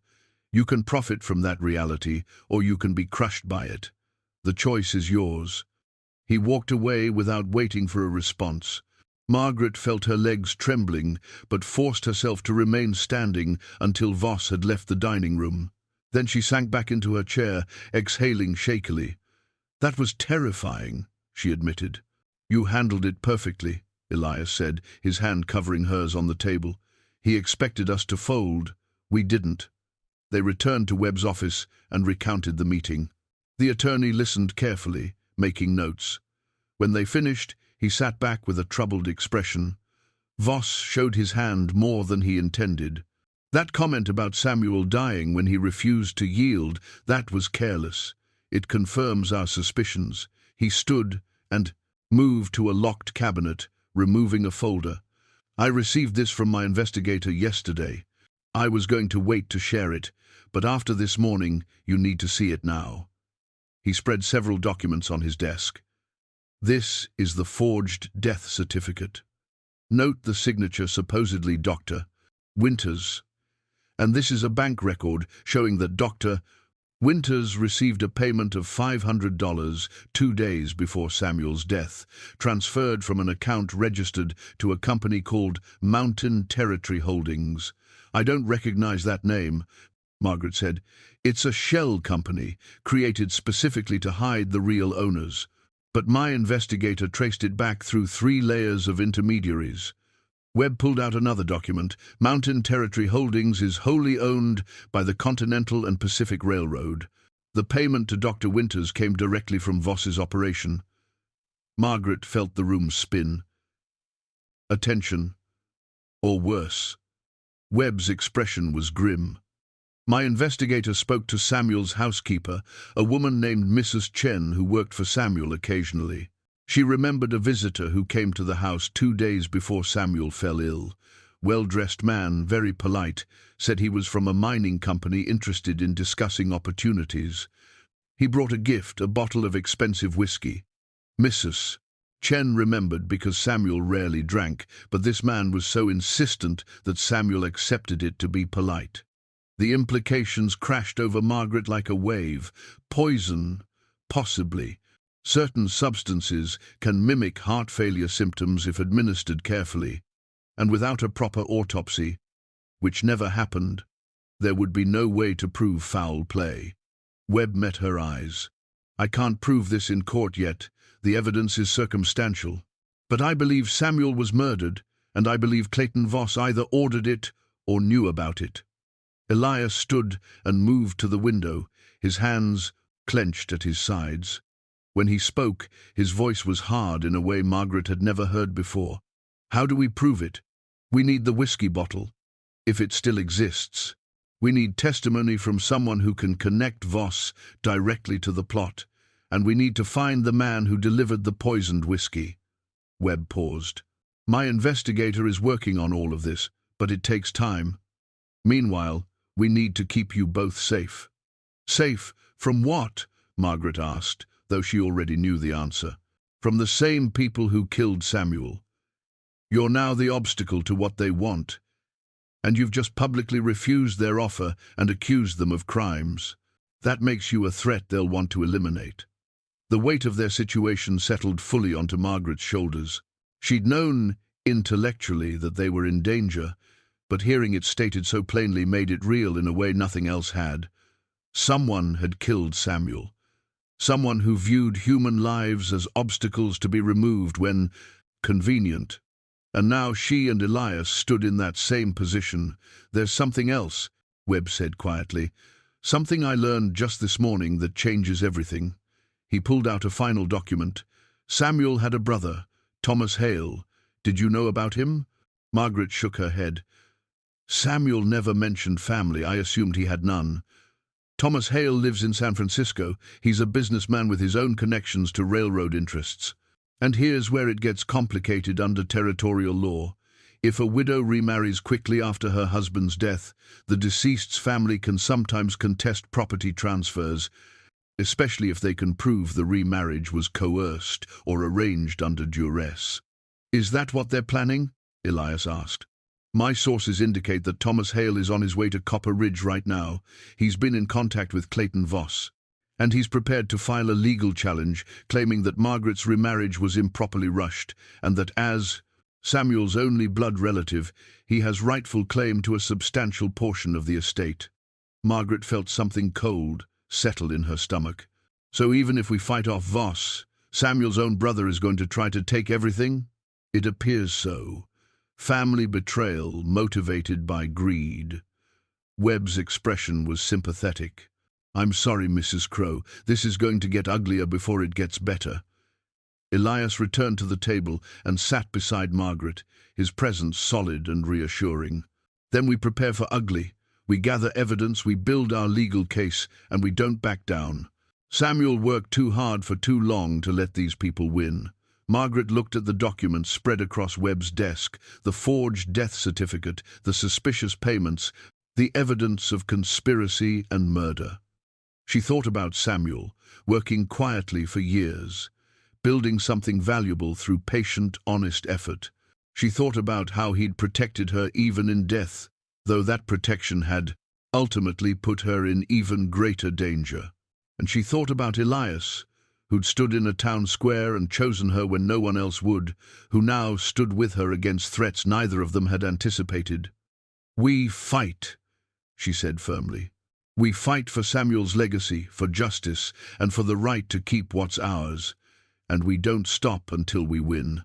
You can profit from that reality, or you can be crushed by it. The choice is yours. He walked away without waiting for a response. Margaret felt her legs trembling, but forced herself to remain standing until Voss had left the dining room. Then she sank back into her chair, exhaling shakily. That was terrifying, she admitted. You handled it perfectly, Elias said, his hand covering hers on the table. He expected us to fold. We didn't. They returned to Webb's office and recounted the meeting. The attorney listened carefully, making notes. When they finished, he sat back with a troubled expression. Voss showed his hand more than he intended. That comment about Samuel dying when he refused to yield, that was careless. It confirms our suspicions. He stood and moved to a locked cabinet, removing a folder. I received this from my investigator yesterday. I was going to wait to share it, but after this morning, you need to see it now. He spread several documents on his desk. This is the forged death certificate. Note the signature, supposedly Dr. Winters. And this is a bank record showing that Dr. Winters received a payment of $500 2 days before Samuel's death, transferred from an account registered to a company called Mountain Territory Holdings. I don't recognize that name, Margaret said. It's a shell company, created specifically to hide the real owners. But my investigator traced it back through 3 layers of intermediaries. Webb pulled out another document. Mountain Territory Holdings is wholly owned by the Continental and Pacific Railroad. The payment to Dr. Winters came directly from Voss's operation. Margaret felt the room spin. Attention, or worse. Webb's expression was grim. My investigator spoke to Samuel's housekeeper, a woman named Mrs. Chen who worked for Samuel occasionally. She remembered a visitor who came to the house 2 days before Samuel fell ill. Well-dressed man, very polite, said he was from a mining company interested in discussing opportunities. He brought a gift, a bottle of expensive whiskey. Mrs. Chen remembered because Samuel rarely drank, but this man was so insistent that Samuel accepted it to be polite. The implications crashed over Margaret like a wave. Poison, possibly. Certain substances can mimic heart failure symptoms if administered carefully, and without a proper autopsy, which never happened, there would be no way to prove foul play. Webb met her eyes. I can't prove this in court yet. The evidence is circumstantial. But I believe Samuel was murdered, and I believe Clayton Voss either ordered it or knew about it. Elias stood and moved to the window, his hands clenched at his sides. When he spoke, his voice was hard in a way Margaret had never heard before. "How do we prove it? We need the whiskey bottle, if it still exists. We need testimony from someone who can connect Voss directly to the plot, and we need to find the man who delivered the poisoned whiskey." Webb paused. "My investigator is working on all of this, but it takes time. Meanwhile, we need to keep you both safe." "Safe from what?" Margaret asked, though she already knew the answer. "From the same people who killed Samuel. You're now the obstacle to what they want, and you've just publicly refused their offer and accused them of crimes. That makes you a threat they'll want to eliminate." The weight of their situation settled fully onto Margaret's shoulders. She'd known intellectually that they were in danger, but hearing it stated so plainly made it real in a way nothing else had. Someone had killed Samuel. Someone who viewed human lives as obstacles to be removed when convenient. And now she and Elias stood in that same position. "There's something else," Webb said quietly. "Something I learned just this morning that changes everything." He pulled out a final document. "Samuel had a brother, Thomas Hale. Did you know about him?" Margaret shook her head. "Samuel never mentioned family. I assumed he had none. Thomas Hale lives in San Francisco. He's a businessman with his own connections to railroad interests. And here's where it gets complicated under territorial law. If a widow remarries quickly after her husband's death, the deceased's family can sometimes contest property transfers, especially if they can prove the remarriage was coerced or arranged under duress." "Is that what they're planning?" Elias asked. "My sources indicate that Thomas Hale is on his way to Copper Ridge right now. He's been in contact with Clayton Voss, and he's prepared to file a legal challenge claiming that Margaret's remarriage was improperly rushed and that as Samuel's only blood relative, he has rightful claim to a substantial portion of the estate." Margaret felt something cold settle in her stomach. "So even if we fight off Voss, Samuel's own brother is going to try to take everything?" "It appears so. Family betrayal motivated by greed." Webb's expression was sympathetic. "I'm sorry, Mrs. Crowe. This is going to get uglier before it gets better." Elias returned to the table and sat beside Margaret, his presence solid and reassuring. "Then we prepare for ugly. We gather evidence, we build our legal case, and we don't back down. Samuel worked too hard for too long to let these people win." Margaret looked at the documents spread across Webb's desk, the forged death certificate, the suspicious payments, the evidence of conspiracy and murder. She thought about Samuel, working quietly for years, building something valuable through patient, honest effort. She thought about how he'd protected her even in death, though that protection had ultimately put her in even greater danger. And she thought about Elias, who'd stood in a town square and chosen her when no one else would, who now stood with her against threats neither of them had anticipated. "We fight," she said firmly. "We fight for Samuel's legacy, for justice, and for the right to keep what's ours. And we don't stop until we win."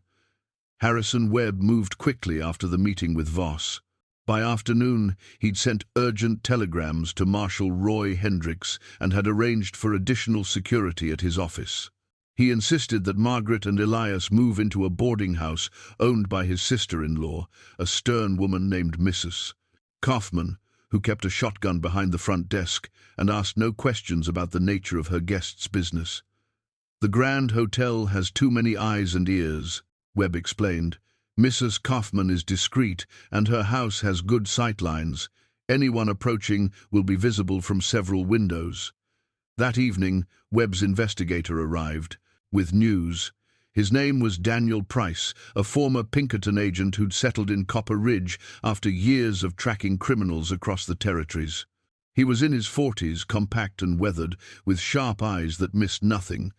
Harrison Webb moved quickly after the meeting with Voss. By afternoon, he'd sent urgent telegrams to Marshal Roy Hendricks and had arranged for additional security at his office. He insisted that Margaret and Elias move into a boarding house owned by his sister-in-law, a stern woman named Mrs. Kaufman, who kept a shotgun behind the front desk and asked no questions about the nature of her guests' business. "The Grand Hotel has too many eyes and ears," Webb explained. "Mrs. Kaufman is discreet, and her house has good sightlines. Anyone approaching will be visible from several windows." That evening, Webb's investigator arrived, with news. His name was Daniel Price, a former Pinkerton agent who'd settled in Copper Ridge after years of tracking criminals across the territories. He was in his 40s, compact and weathered, with sharp eyes that missed nothing.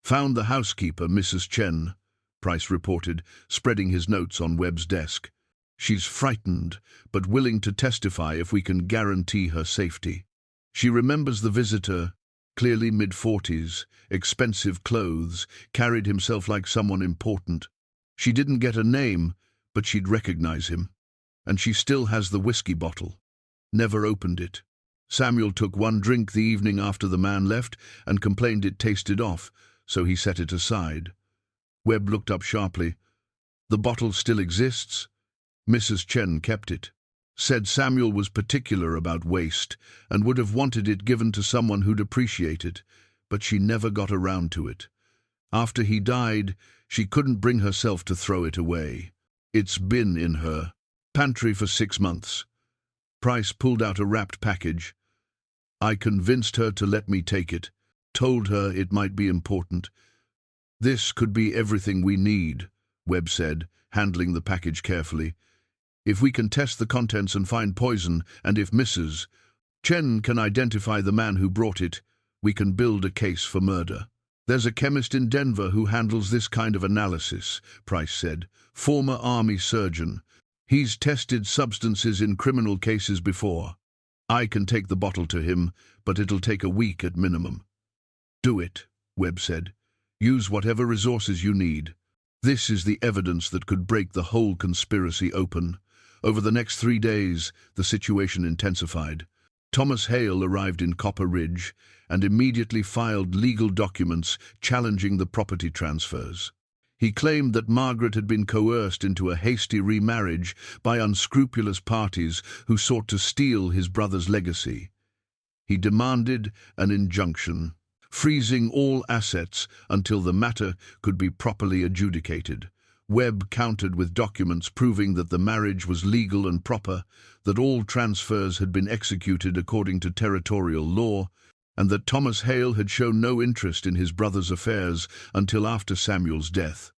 "Found the housekeeper, Mrs. Chen," Price reported, spreading his notes on Webb's desk. "She's frightened, but willing to testify if we can guarantee her safety. She remembers the visitor, clearly mid-40s, expensive clothes, carried himself like someone important. She didn't get a name, but she'd recognize him. And she still has the whiskey bottle. Never opened it. Samuel took one drink the evening after the man left and complained it tasted off, so he set it aside. Webb looked up sharply. "The bottle still exists?" "Mrs. Chen kept it. Said Samuel was particular about waste and would have wanted it given to someone who'd appreciate it, but she never got around to it. After he died, she couldn't bring herself to throw it away. It's been in her pantry for 6 months. Price pulled out a wrapped package. I convinced her to let me take it, told her it might be important. This could be everything we need," Webb said, handling the package carefully. "If we can test the contents and find poison, and if Mrs. Chen can identify the man who brought it, we can build a case for murder." "There's a chemist in Denver who handles this kind of analysis," Price said. "Former army surgeon. He's tested substances in criminal cases before. I can take the bottle to him, but it'll take a week at minimum." "Do it," Webb said. "Use whatever resources you need. This is the evidence that could break the whole conspiracy open." Over the next 3 days, the situation intensified. Thomas Hale arrived in Copper Ridge and immediately filed legal documents challenging the property transfers. He claimed that Margaret had been coerced into a hasty remarriage by unscrupulous parties who sought to steal his brother's legacy. He demanded an injunction, freezing all assets until the matter could be properly adjudicated. Webb countered with documents proving that the marriage was legal and proper, that all transfers had been executed according to territorial law, and that Thomas Hale had shown no interest in his brother's affairs until after Samuel's death.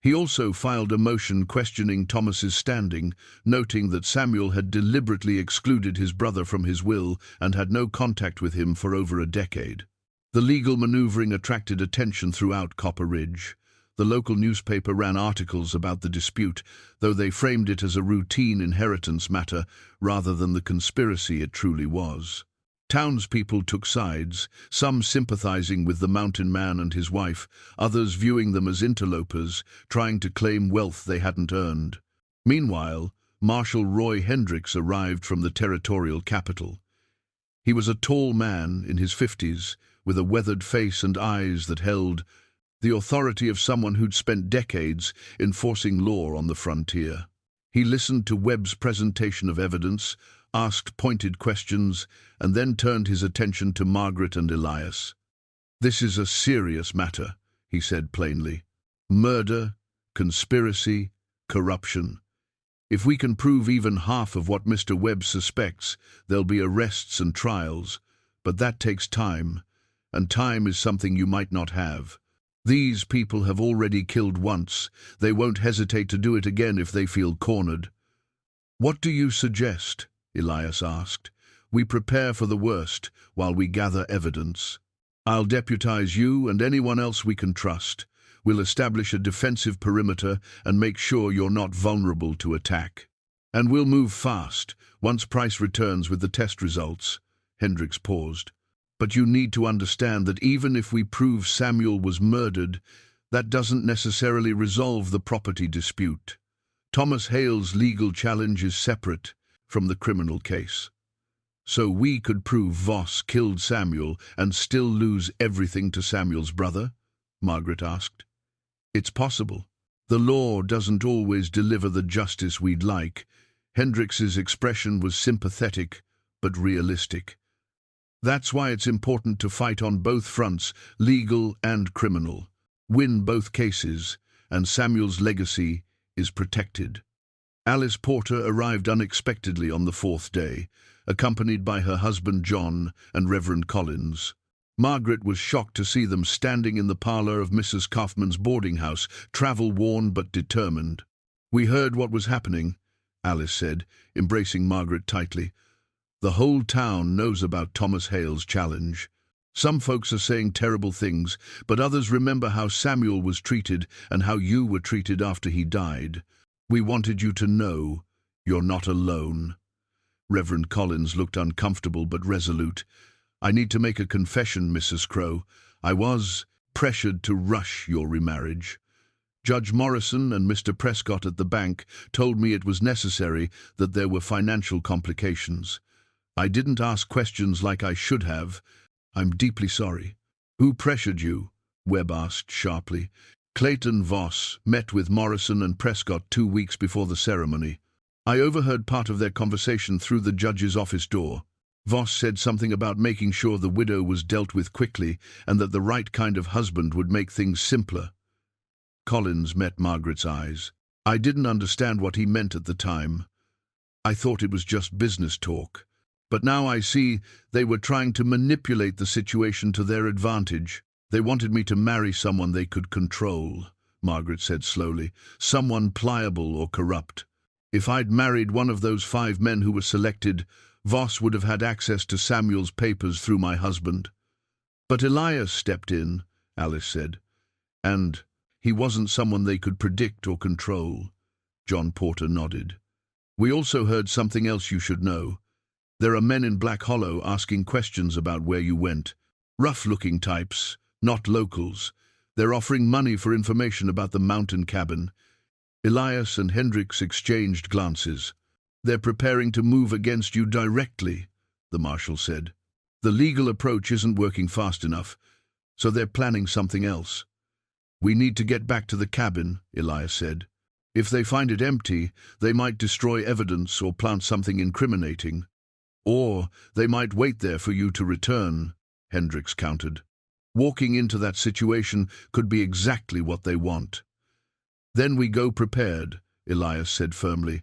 He also filed a motion questioning Thomas's standing, noting that Samuel had deliberately excluded his brother from his will and had no contact with him for over a decade. The legal maneuvering attracted attention throughout Copper Ridge. The local newspaper ran articles about the dispute, though they framed it as a routine inheritance matter rather than the conspiracy it truly was. Townspeople took sides, some sympathizing with the mountain man and his wife, others viewing them as interlopers, trying to claim wealth they hadn't earned. Meanwhile, Marshal Roy Hendricks arrived from the territorial capital. He was a tall man in his 50s, with a weathered face and eyes that held the authority of someone who'd spent decades enforcing law on the frontier. He listened to Webb's presentation of evidence, asked pointed questions, and then turned his attention to Margaret and Elias. "This is a serious matter," he said plainly. "Murder, conspiracy, corruption. If we can prove even half of what Mr. Webb suspects, there'll be arrests and trials, but that takes time, and time is something you might not have. These people have already killed once. They won't hesitate to do it again if they feel cornered." "What do you suggest?" Elias asked. "We prepare for the worst while we gather evidence. I'll deputize you and anyone else we can trust. We'll establish a defensive perimeter and make sure you're not vulnerable to attack. And we'll move fast once Price returns with the test results." Hendricks paused. "But you need to understand that even if we prove Samuel was murdered, that doesn't necessarily resolve the property dispute. Thomas Hale's legal challenge is separate from the criminal case. So we could prove Voss killed Samuel and still lose everything to Samuel's brother?" Margaret asked. "It's possible. The law doesn't always deliver the justice we'd like." Hendricks's expression was sympathetic but realistic. "That's why it's important to fight on both fronts, legal and criminal. Win both cases, and Samuel's legacy is protected." Alice Porter arrived unexpectedly on the 4th day, accompanied by her husband John and Reverend Collins. Margaret was shocked to see them standing in the parlor of Mrs. Kaufman's boarding house, travel-worn but determined. "We heard what was happening," Alice said, embracing Margaret tightly. "The whole town knows about Thomas Hale's challenge. Some folks are saying terrible things, but others remember how Samuel was treated and how you were treated after he died. We wanted you to know you're not alone." Reverend Collins looked uncomfortable but resolute. "I need to make a confession, Mrs. Crowe. I was pressured to rush your remarriage. Judge Morrison and Mr. Prescott at the bank told me it was necessary, that there were financial complications. I didn't ask questions like I should have. I'm deeply sorry." "Who pressured you?" Webb asked sharply. Clayton Voss met with Morrison and Prescott 2 weeks before the ceremony. I overheard part of their conversation through the judge's office door. Voss said something about making sure the widow was dealt with quickly and that the right kind of husband would make things simpler. Collins met Margaret's eyes. I didn't understand what he meant at the time. I thought it was just business talk. But now I see they were trying to manipulate the situation to their advantage. They wanted me to marry someone they could control, Margaret said slowly, someone pliable or corrupt. If I'd married one of those 5 men who were selected, Voss would have had access to Samuel's papers through my husband. But Elias stepped in, Alice said, and he wasn't someone they could predict or control. John Porter nodded. We also heard something else you should know. There are men in Black Hollow asking questions about where you went. Rough-looking types, not locals. They're offering money for information about the mountain cabin. Elias and Hendricks exchanged glances. They're preparing to move against you directly, the marshal said. The legal approach isn't working fast enough, so they're planning something else. We need to get back to the cabin, Elias said. If they find it empty, they might destroy evidence or plant something incriminating. Or they might wait there for you to return, Hendricks countered. Walking into that situation could be exactly what they want. Then we go prepared, Elias said firmly.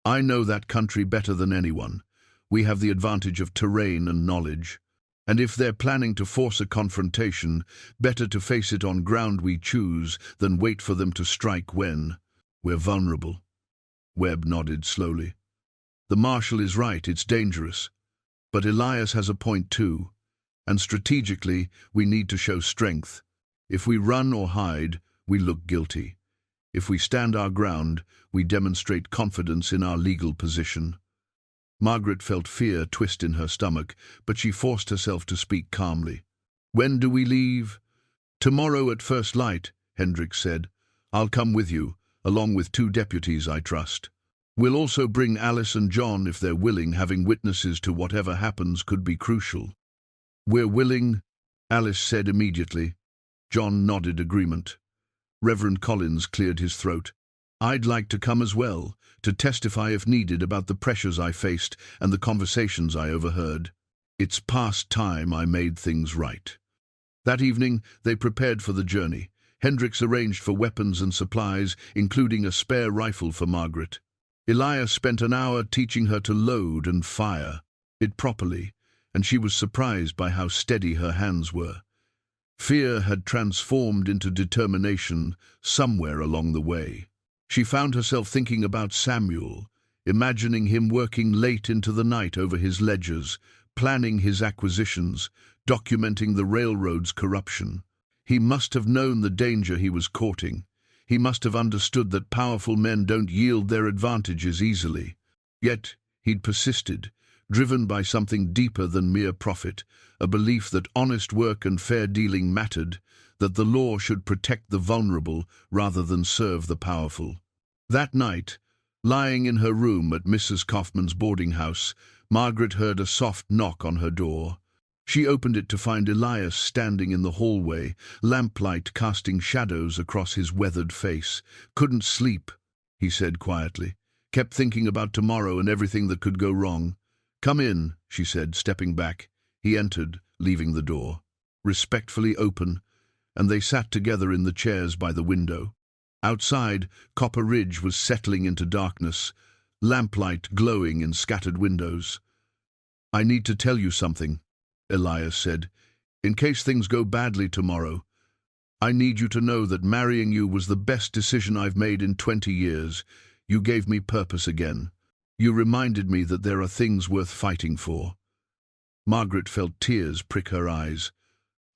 I know that country better than anyone. We have the advantage of terrain and knowledge. And if they're planning to force a confrontation, better to face it on ground we choose than wait for them to strike when we're vulnerable. Webb nodded slowly. The marshal is right, it's dangerous. But Elias has a point too. And strategically, we need to show strength. If we run or hide, we look guilty. If we stand our ground, we demonstrate confidence in our legal position. Margaret felt fear twist in her stomach, but she forced herself to speak calmly. When do we leave? Tomorrow at first light, Hendricks said. I'll come with you, along with 2 deputies I trust. We'll also bring Alice and John if they're willing. Having witnesses to whatever happens could be crucial. We're willing, Alice said immediately. John nodded agreement. Reverend Collins cleared his throat. I'd like to come as well, to testify if needed about the pressures I faced and the conversations I overheard. It's past time I made things right. That evening, they prepared for the journey. Hendricks arranged for weapons and supplies, including a spare rifle for Margaret. Elias spent an hour teaching her to load and fire it properly, and she was surprised by how steady her hands were. Fear had transformed into determination somewhere along the way. She found herself thinking about Samuel, imagining him working late into the night over his ledgers, planning his acquisitions, documenting the railroad's corruption. He must have known the danger he was courting. He must have understood that powerful men don't yield their advantages easily. Yet he'd persisted, driven by something deeper than mere profit, a belief that honest work and fair dealing mattered, that the law should protect the vulnerable rather than serve the powerful. That night, lying in her room at Mrs. Kaufman's boarding house, Margaret heard a soft knock on her door. She opened it to find Elias standing in the hallway, lamplight casting shadows across his weathered face. Couldn't sleep, he said quietly. Kept thinking about tomorrow and everything that could go wrong. Come in, she said, stepping back. He entered, leaving the door, respectfully open, and they sat together in the chairs by the window. Outside, Copper Ridge was settling into darkness, lamplight glowing in scattered windows. I need to tell you something, Elias said. In case things go badly tomorrow, I need you to know that marrying you was the best decision I've made in 20 years. You gave me purpose again. You reminded me that there are things worth fighting for. Margaret felt tears prick her eyes.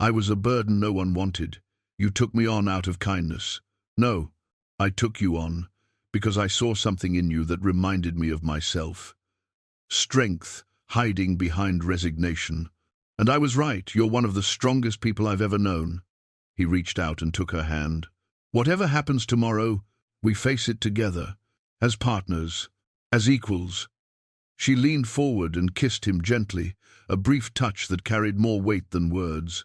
I was a burden no one wanted. You took me on out of kindness. No, I took you on because I saw something in you that reminded me of myself. Strength hiding behind resignation. And I was right, you're one of the strongest people I've ever known. He reached out and took her hand. Whatever happens tomorrow, we face it together, as partners, as equals. She leaned forward and kissed him gently, a brief touch that carried more weight than words.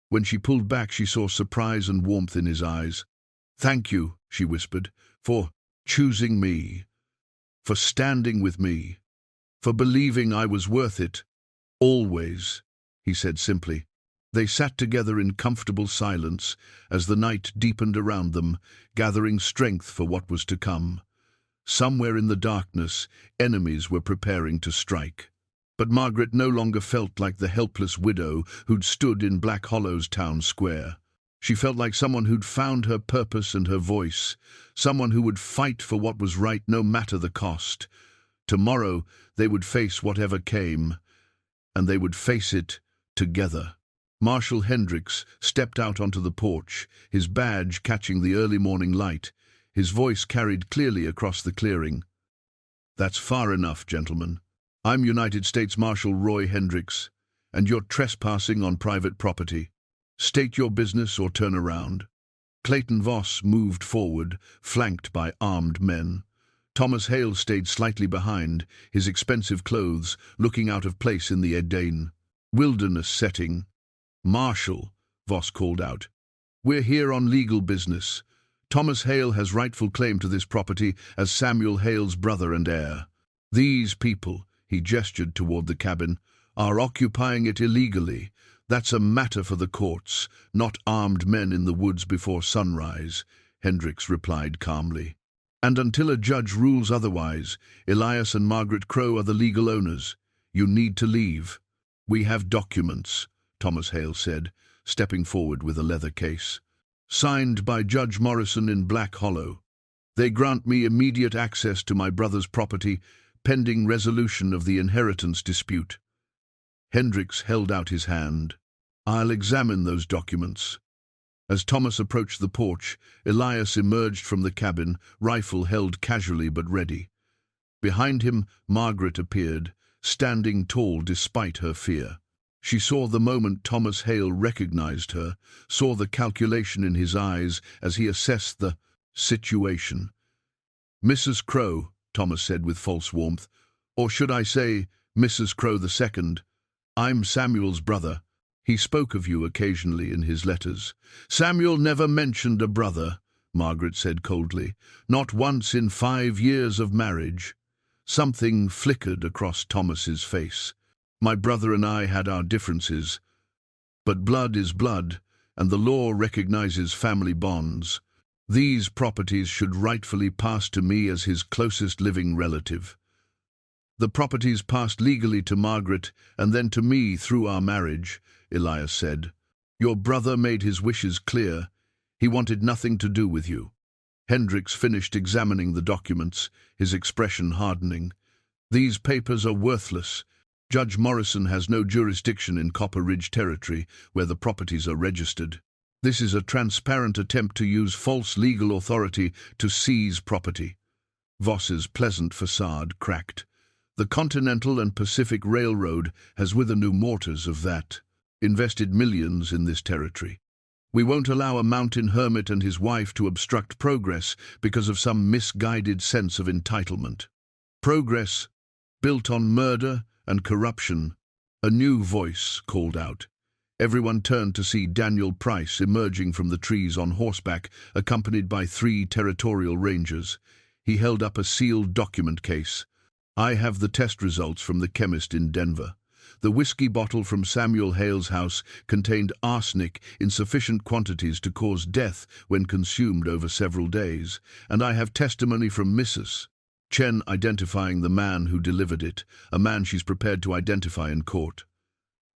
When she pulled back, she saw surprise and warmth in his eyes. "Thank you," she whispered, "for choosing me, for standing with me, for believing I was worth it. Always," he said simply. They sat together in comfortable silence as the night deepened around them, gathering strength for what was to come. Somewhere in the darkness, enemies were preparing to strike. But Margaret no longer felt like the helpless widow who'd stood in Black Hollow's town square. She felt like someone who'd found her purpose and her voice, someone who would fight for what was right no matter the cost. Tomorrow they would face whatever came, and they would face it together. Marshal Hendricks stepped out onto the porch, his badge catching the early morning light. His voice carried clearly across the clearing. "That's far enough, gentlemen. I'm United States Marshal Roy Hendricks, and you're trespassing on private property. State your business or turn around." Clayton Voss moved forward, flanked by armed men. Thomas Hale stayed slightly behind, his expensive clothes looking out of place in the Edane wilderness setting. "Marshal," Voss called out, "we're here on legal business. Thomas Hale has rightful claim to this property as Samuel Hale's brother and heir. These people," he gestured toward the cabin, "are occupying it illegally. That's a matter for the courts, not armed men in the woods before sunrise," Hendricks replied calmly. "And until a judge rules otherwise, Elias and Margaret Crowe are the legal owners. You need to leave." "We have documents," Thomas Hale said, stepping forward with a leather case. "Signed by Judge Morrison in Black Hollow. They grant me immediate access to my brother's property, pending resolution of the inheritance dispute." Hendricks held out his hand. "I'll examine those documents." As Thomas approached the porch, Elias emerged from the cabin, rifle held casually but ready. Behind him, Margaret appeared, standing tall despite her fear. She saw the moment Thomas Hale recognized her, saw the calculation in his eyes as he assessed the situation. "Mrs. Crowe," Thomas said with false warmth, "or should I say, Mrs. Crowe II. I'm Samuel's brother. He spoke of you occasionally in his letters." "Samuel never mentioned a brother," Margaret said coldly. "Not once in 5 years of marriage." Something flickered across Thomas's face. "My brother and I had our differences. But blood is blood, and the law recognizes family bonds. These properties should rightfully pass to me as his closest living relative." "The properties passed legally to Margaret and then to me through our marriage," Elias said. "Your brother made his wishes clear. He wanted nothing to do with you." Hendricks finished examining the documents, his expression hardening. "These papers are worthless. Judge Morrison has no jurisdiction in Copper Ridge territory where the properties are registered. This is a transparent attempt to use false legal authority to seize property." Voss's pleasant facade cracked. "The Continental and Pacific Railroad has with a new mortars of that, invested millions in this territory. We won't allow a mountain hermit and his wife to obstruct progress because of some misguided sense of entitlement. Progress built on murder and corruption." A new voice called out. Everyone turned to see Daniel Price emerging from the trees on horseback, accompanied by 3 territorial rangers. He held up a sealed document case. "I have the test results from the chemist in Denver. The whiskey bottle from Samuel Hale's house contained arsenic in sufficient quantities to cause death when consumed over several days, and I have testimony from Mrs. Chen identifying the man who delivered it, a man she's prepared to identify in court."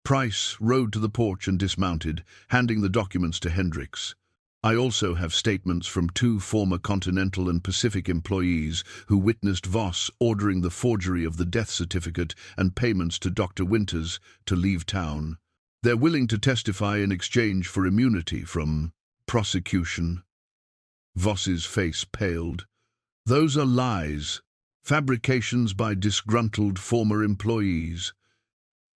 Price rode to the porch and dismounted, handing the documents to Hendricks. "I also have statements from 2 former Continental and Pacific employees who witnessed Voss ordering the forgery of the death certificate and payments to Dr. Winters to leave town. They're willing to testify in exchange for immunity from prosecution." Voss's face paled. "Those are lies, fabrications by disgruntled former employees."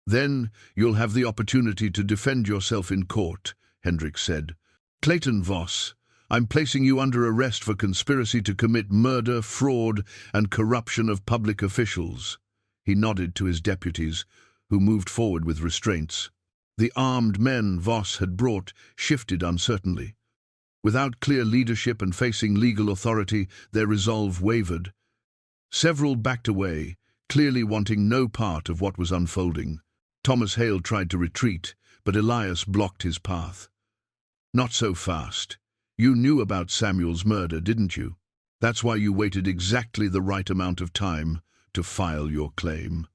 "Then you'll have the opportunity to defend yourself in court," Hendricks said. "Clayton Voss, I'm placing you under arrest for conspiracy to commit murder, fraud, and corruption of public officials." He nodded to his deputies, who moved forward with restraints. The armed men Voss had brought shifted uncertainly. Without clear leadership and facing legal authority, their resolve wavered. Several backed away, clearly wanting no part of what was unfolding. Thomas Hale tried to retreat, but Elias blocked his path. "Not so fast. You knew about Samuel's murder, didn't you? That's why you waited exactly the right amount of time to file your claim.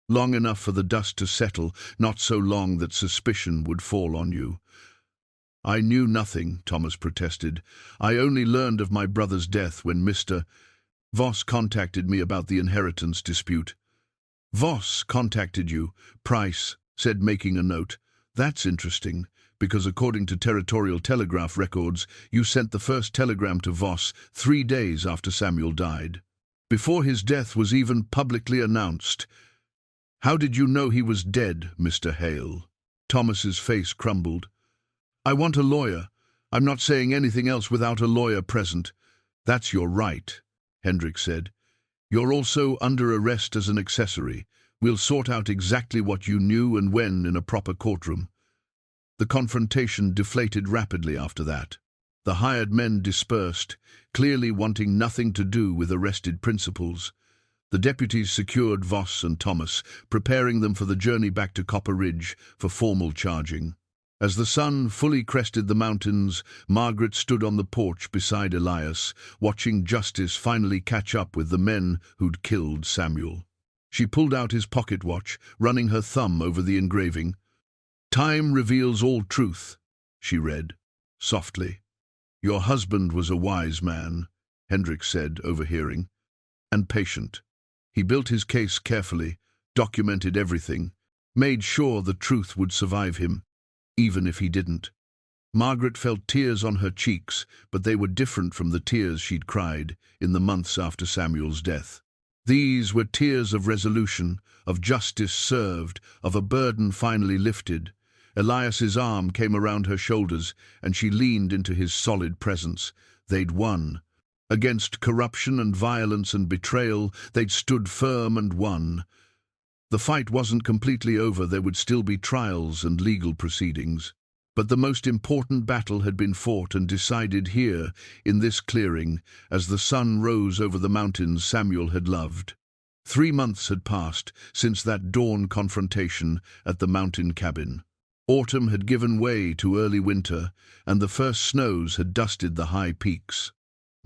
Long enough for the dust to settle, not so long that suspicion would fall on you." "I knew nothing," Thomas protested. "I only learned of my brother's death when Mr. Voss contacted me about the inheritance dispute." "Voss contacted you," Price said, making a note. "That's interesting, because according to Territorial Telegraph records, you sent the first telegram to Voss 3 days after Samuel died, before his death was even publicly announced. How did you know he was dead, Mr. Hale?" Thomas's face crumbled. "I want a lawyer. I'm not saying anything else without a lawyer present." "That's your right," Hendrik said. "You're also under arrest as an accessory. We'll sort out exactly what you knew and when in a proper courtroom." The confrontation deflated rapidly after that. The hired men dispersed, clearly wanting nothing to do with arrested principals. The deputies secured Voss and Thomas, preparing them for the journey back to Copper Ridge for formal charging. As the sun fully crested the mountains, Margaret stood on the porch beside Elias, watching justice finally catch up with the men who'd killed Samuel. She pulled out his pocket watch, running her thumb over the engraving. "Time reveals all truth," she read, softly. "Your husband was a wise man," Hendrik said, overhearing, "and patient. He built his case carefully, documented everything, made sure the truth would survive him, even if he didn't." Margaret felt tears on her cheeks, but they were different from the tears she'd cried in the months after Samuel's death. These were tears of resolution, of justice served, of a burden finally lifted. Elias's arm came around her shoulders, and she leaned into his solid presence. They'd won. Against corruption and violence and betrayal, they'd stood firm and won. The fight wasn't completely over. There would still be trials and legal proceedings. But the most important battle had been fought and decided here, in this clearing, as the sun rose over the mountains Samuel had loved. 3 months had passed since that dawn confrontation at the mountain cabin. Autumn had given way to early winter, and the first snows had dusted the high peaks.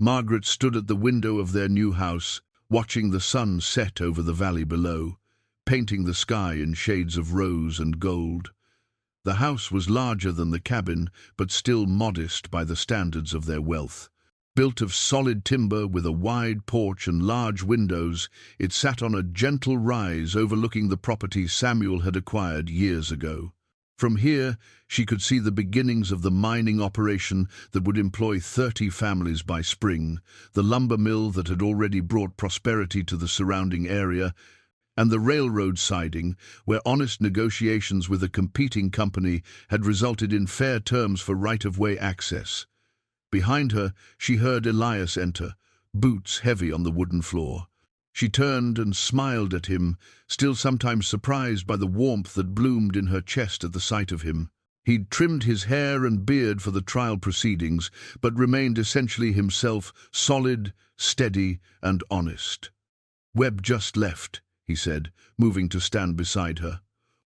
Margaret stood at the window of their new house, watching the sun set over the valley below, painting the sky in shades of rose and gold. The house was larger than the cabin, but still modest by the standards of their wealth. Built of solid timber with a wide porch and large windows, it sat on a gentle rise overlooking the property Samuel had acquired years ago. From here, she could see the beginnings of the mining operation that would employ 30 families by spring, the lumber mill that had already brought prosperity to the surrounding area, and the railroad siding, where honest negotiations with a competing company had resulted in fair terms for right-of-way access. Behind her, she heard Elias enter, boots heavy on the wooden floor. She turned and smiled at him, still sometimes surprised by the warmth that bloomed in her chest at the sight of him. He'd trimmed his hair and beard for the trial proceedings, but remained essentially himself, solid, steady, and honest. "Webb just left," he said, moving to stand beside her.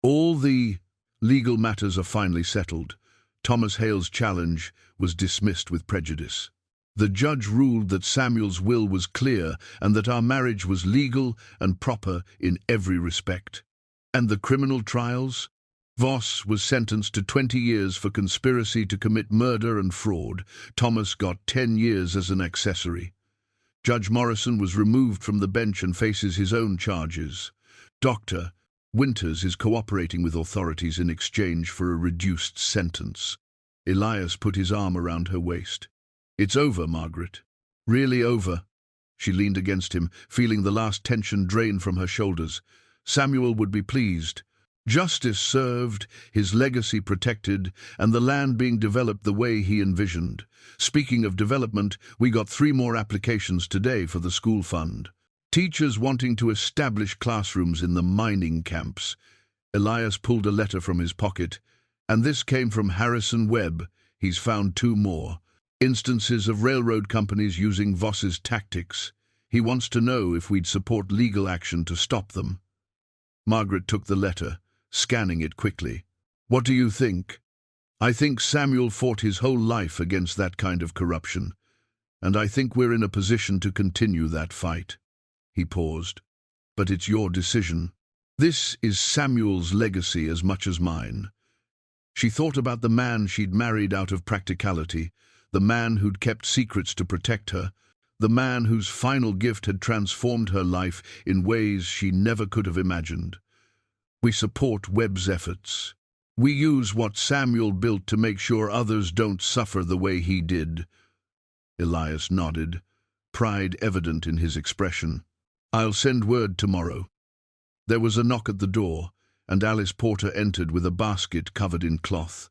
"All the legal matters are finally settled." Thomas Hale's challenge was dismissed with prejudice. "The judge ruled that Samuel's will was clear and that our marriage was legal and proper in every respect." "And the criminal trials?" "Voss was sentenced to 20 years for conspiracy to commit murder and fraud. Thomas got 10 years as an accessory. Judge Morrison was removed from the bench and faces his own charges. Dr. Winters is cooperating with authorities in exchange for a reduced sentence." Elias put his arm around her waist. "It's over, Margaret. Really over." She leaned against him, feeling the last tension drain from her shoulders. Samuel would be pleased. Justice served, his legacy protected, and the land being developed the way he envisioned. Speaking of development, we got 3 more applications today for the school fund. Teachers wanting to establish classrooms in the mining camps. Elias pulled a letter from his pocket. And this came from Harrison Webb. He's found 2 more. Instances of railroad companies using Voss's tactics. He wants to know if we'd support legal action to stop them. Margaret took the letter, scanning it quickly. What do you think? I think Samuel fought his whole life against that kind of corruption, and I think we're in a position to continue that fight. He paused. But it's your decision. This is Samuel's legacy as much as mine. She thought about the man she'd married out of practicality, the man who'd kept secrets to protect her, the man whose final gift had transformed her life in ways she never could have imagined. We support Webb's efforts. We use what Samuel built to make sure others don't suffer the way he did. Elias nodded, pride evident in his expression. I'll send word tomorrow. There was a knock at the door, and Alice Porter entered with a basket covered in cloth.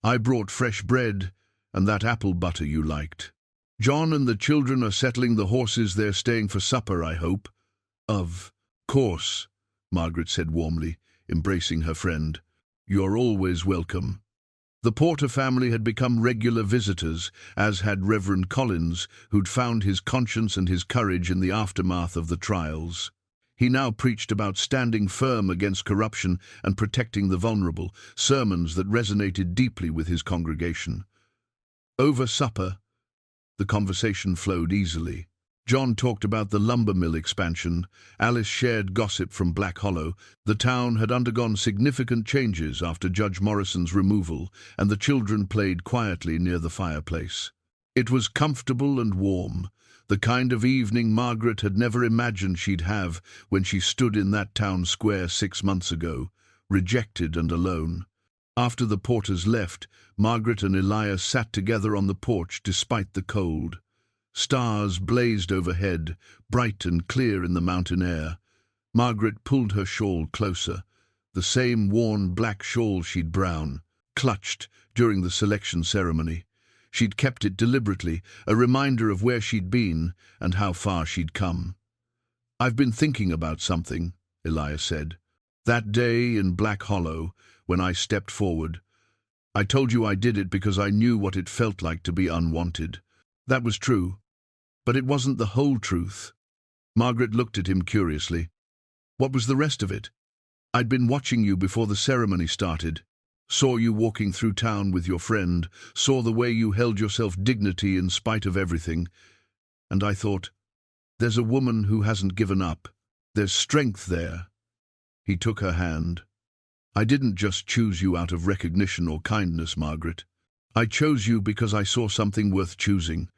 I brought fresh bread and that apple butter you liked. John and the children are settling the horses. They're staying for supper, I hope. Of course, Margaret said warmly, embracing her friend. You're always welcome. The Porter family had become regular visitors, as had Reverend Collins, who'd found his conscience and his courage in the aftermath of the trials. He now preached about standing firm against corruption and protecting the vulnerable, sermons that resonated deeply with his congregation. Over supper, the conversation flowed easily. John talked about the lumber mill expansion. Alice shared gossip from Black Hollow. The town had undergone significant changes after Judge Morrison's removal, and the children played quietly near the fireplace. It was comfortable and warm, the kind of evening Margaret had never imagined she'd have when she stood in that town square 6 months ago, rejected and alone. After the Porters left, Margaret and Elias sat together on the porch despite the cold. Stars blazed overhead, bright and clear in the mountain air. Margaret pulled her shawl closer, the same worn black shawl she'd clutched during the selection ceremony. She'd kept it deliberately, a reminder of where she'd been and how far she'd come. I've been thinking about something, Elias said. That day in Black Hollow, when I stepped forward, I told you I did it because I knew what it felt like to be unwanted. That was true. But it wasn't the whole truth. Margaret looked at him curiously. What was the rest of it? I'd been watching you before the ceremony started. Saw you walking through town with your friend, saw the way you held yourself dignity in spite of everything. And I thought, there's a woman who hasn't given up. There's strength there. He took her hand. I didn't just choose you out of recognition or kindness, Margaret. I chose you because I saw something worth choosing.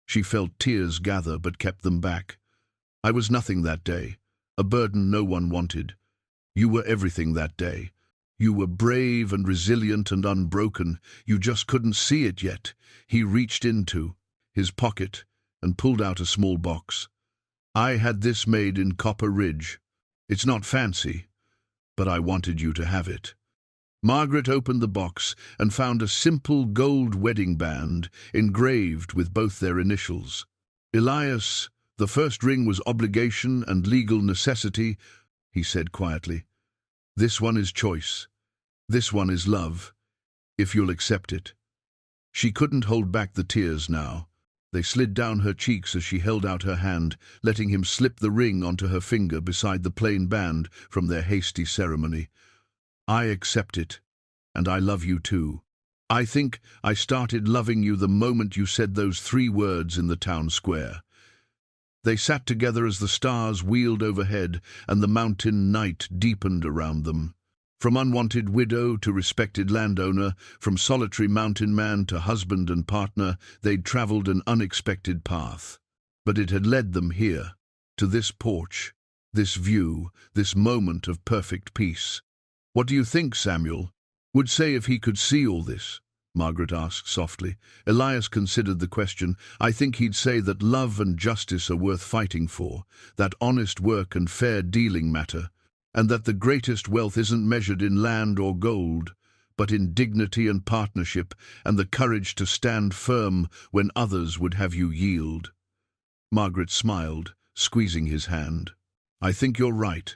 She felt tears gather but kept them back. I was nothing that day, a burden no one wanted. You were everything that day. You were brave and resilient and unbroken. You just couldn't see it yet. He reached into his pocket and pulled out a small box. I had this made in Copper Ridge. It's not fancy, but I wanted you to have it. Margaret opened the box and found a simple gold wedding band engraved with both their initials. Elias, the first ring was obligation and legal necessity, he said quietly. This one is choice. This one is love, if you'll accept it. She couldn't hold back the tears now. They slid down her cheeks as she held out her hand, letting him slip the ring onto her finger beside the plain band from their hasty ceremony. I accept it, and I love you too. I think I started loving you the moment you said those 3 words in the town square. They sat together as the stars wheeled overhead and the mountain night deepened around them. From unwanted widow to respected landowner, from solitary mountain man to husband and partner, they'd traveled an unexpected path. But it had led them here, to this porch, this view, this moment of perfect peace. What do you think Samuel would say if he could see all this? Margaret asked softly. Elias considered the question. I think he'd say that love and justice are worth fighting for, that honest work and fair dealing matter, and that the greatest wealth isn't measured in land or gold, but in dignity and partnership and the courage to stand firm when others would have you yield. Margaret smiled, squeezing his hand. I think you're right.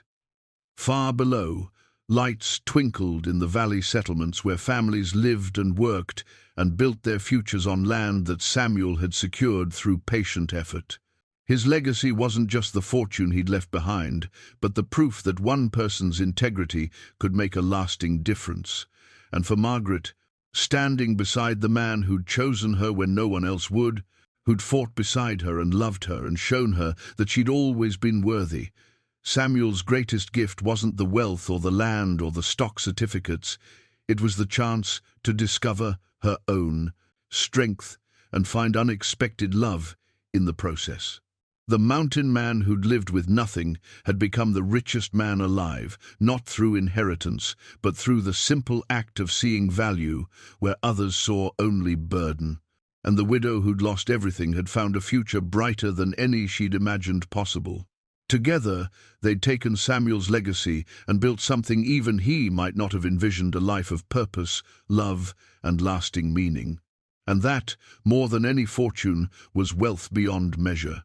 Far below, Lights twinkled in the valley settlements where families lived and worked and built their futures on land that Samuel had secured through patient effort. His legacy wasn't just the fortune he'd left behind, but the proof that one person's integrity could make a lasting difference. And for Margaret, standing beside the man who'd chosen her when no one else would, who'd fought beside her and loved her and shown her that she'd always been worthy, Samuel's greatest gift wasn't the wealth or the land or the stock certificates. It was the chance to discover her own strength and find unexpected love in the process. The mountain man who'd lived with nothing had become the richest man alive, not through inheritance, but through the simple act of seeing value where others saw only burden. And the widow who'd lost everything had found a future brighter than any she'd imagined possible. Together, they'd taken Samuel's legacy and built something even he might not have envisioned: a life of purpose, love, and lasting meaning. And that, more than any fortune, was wealth beyond measure.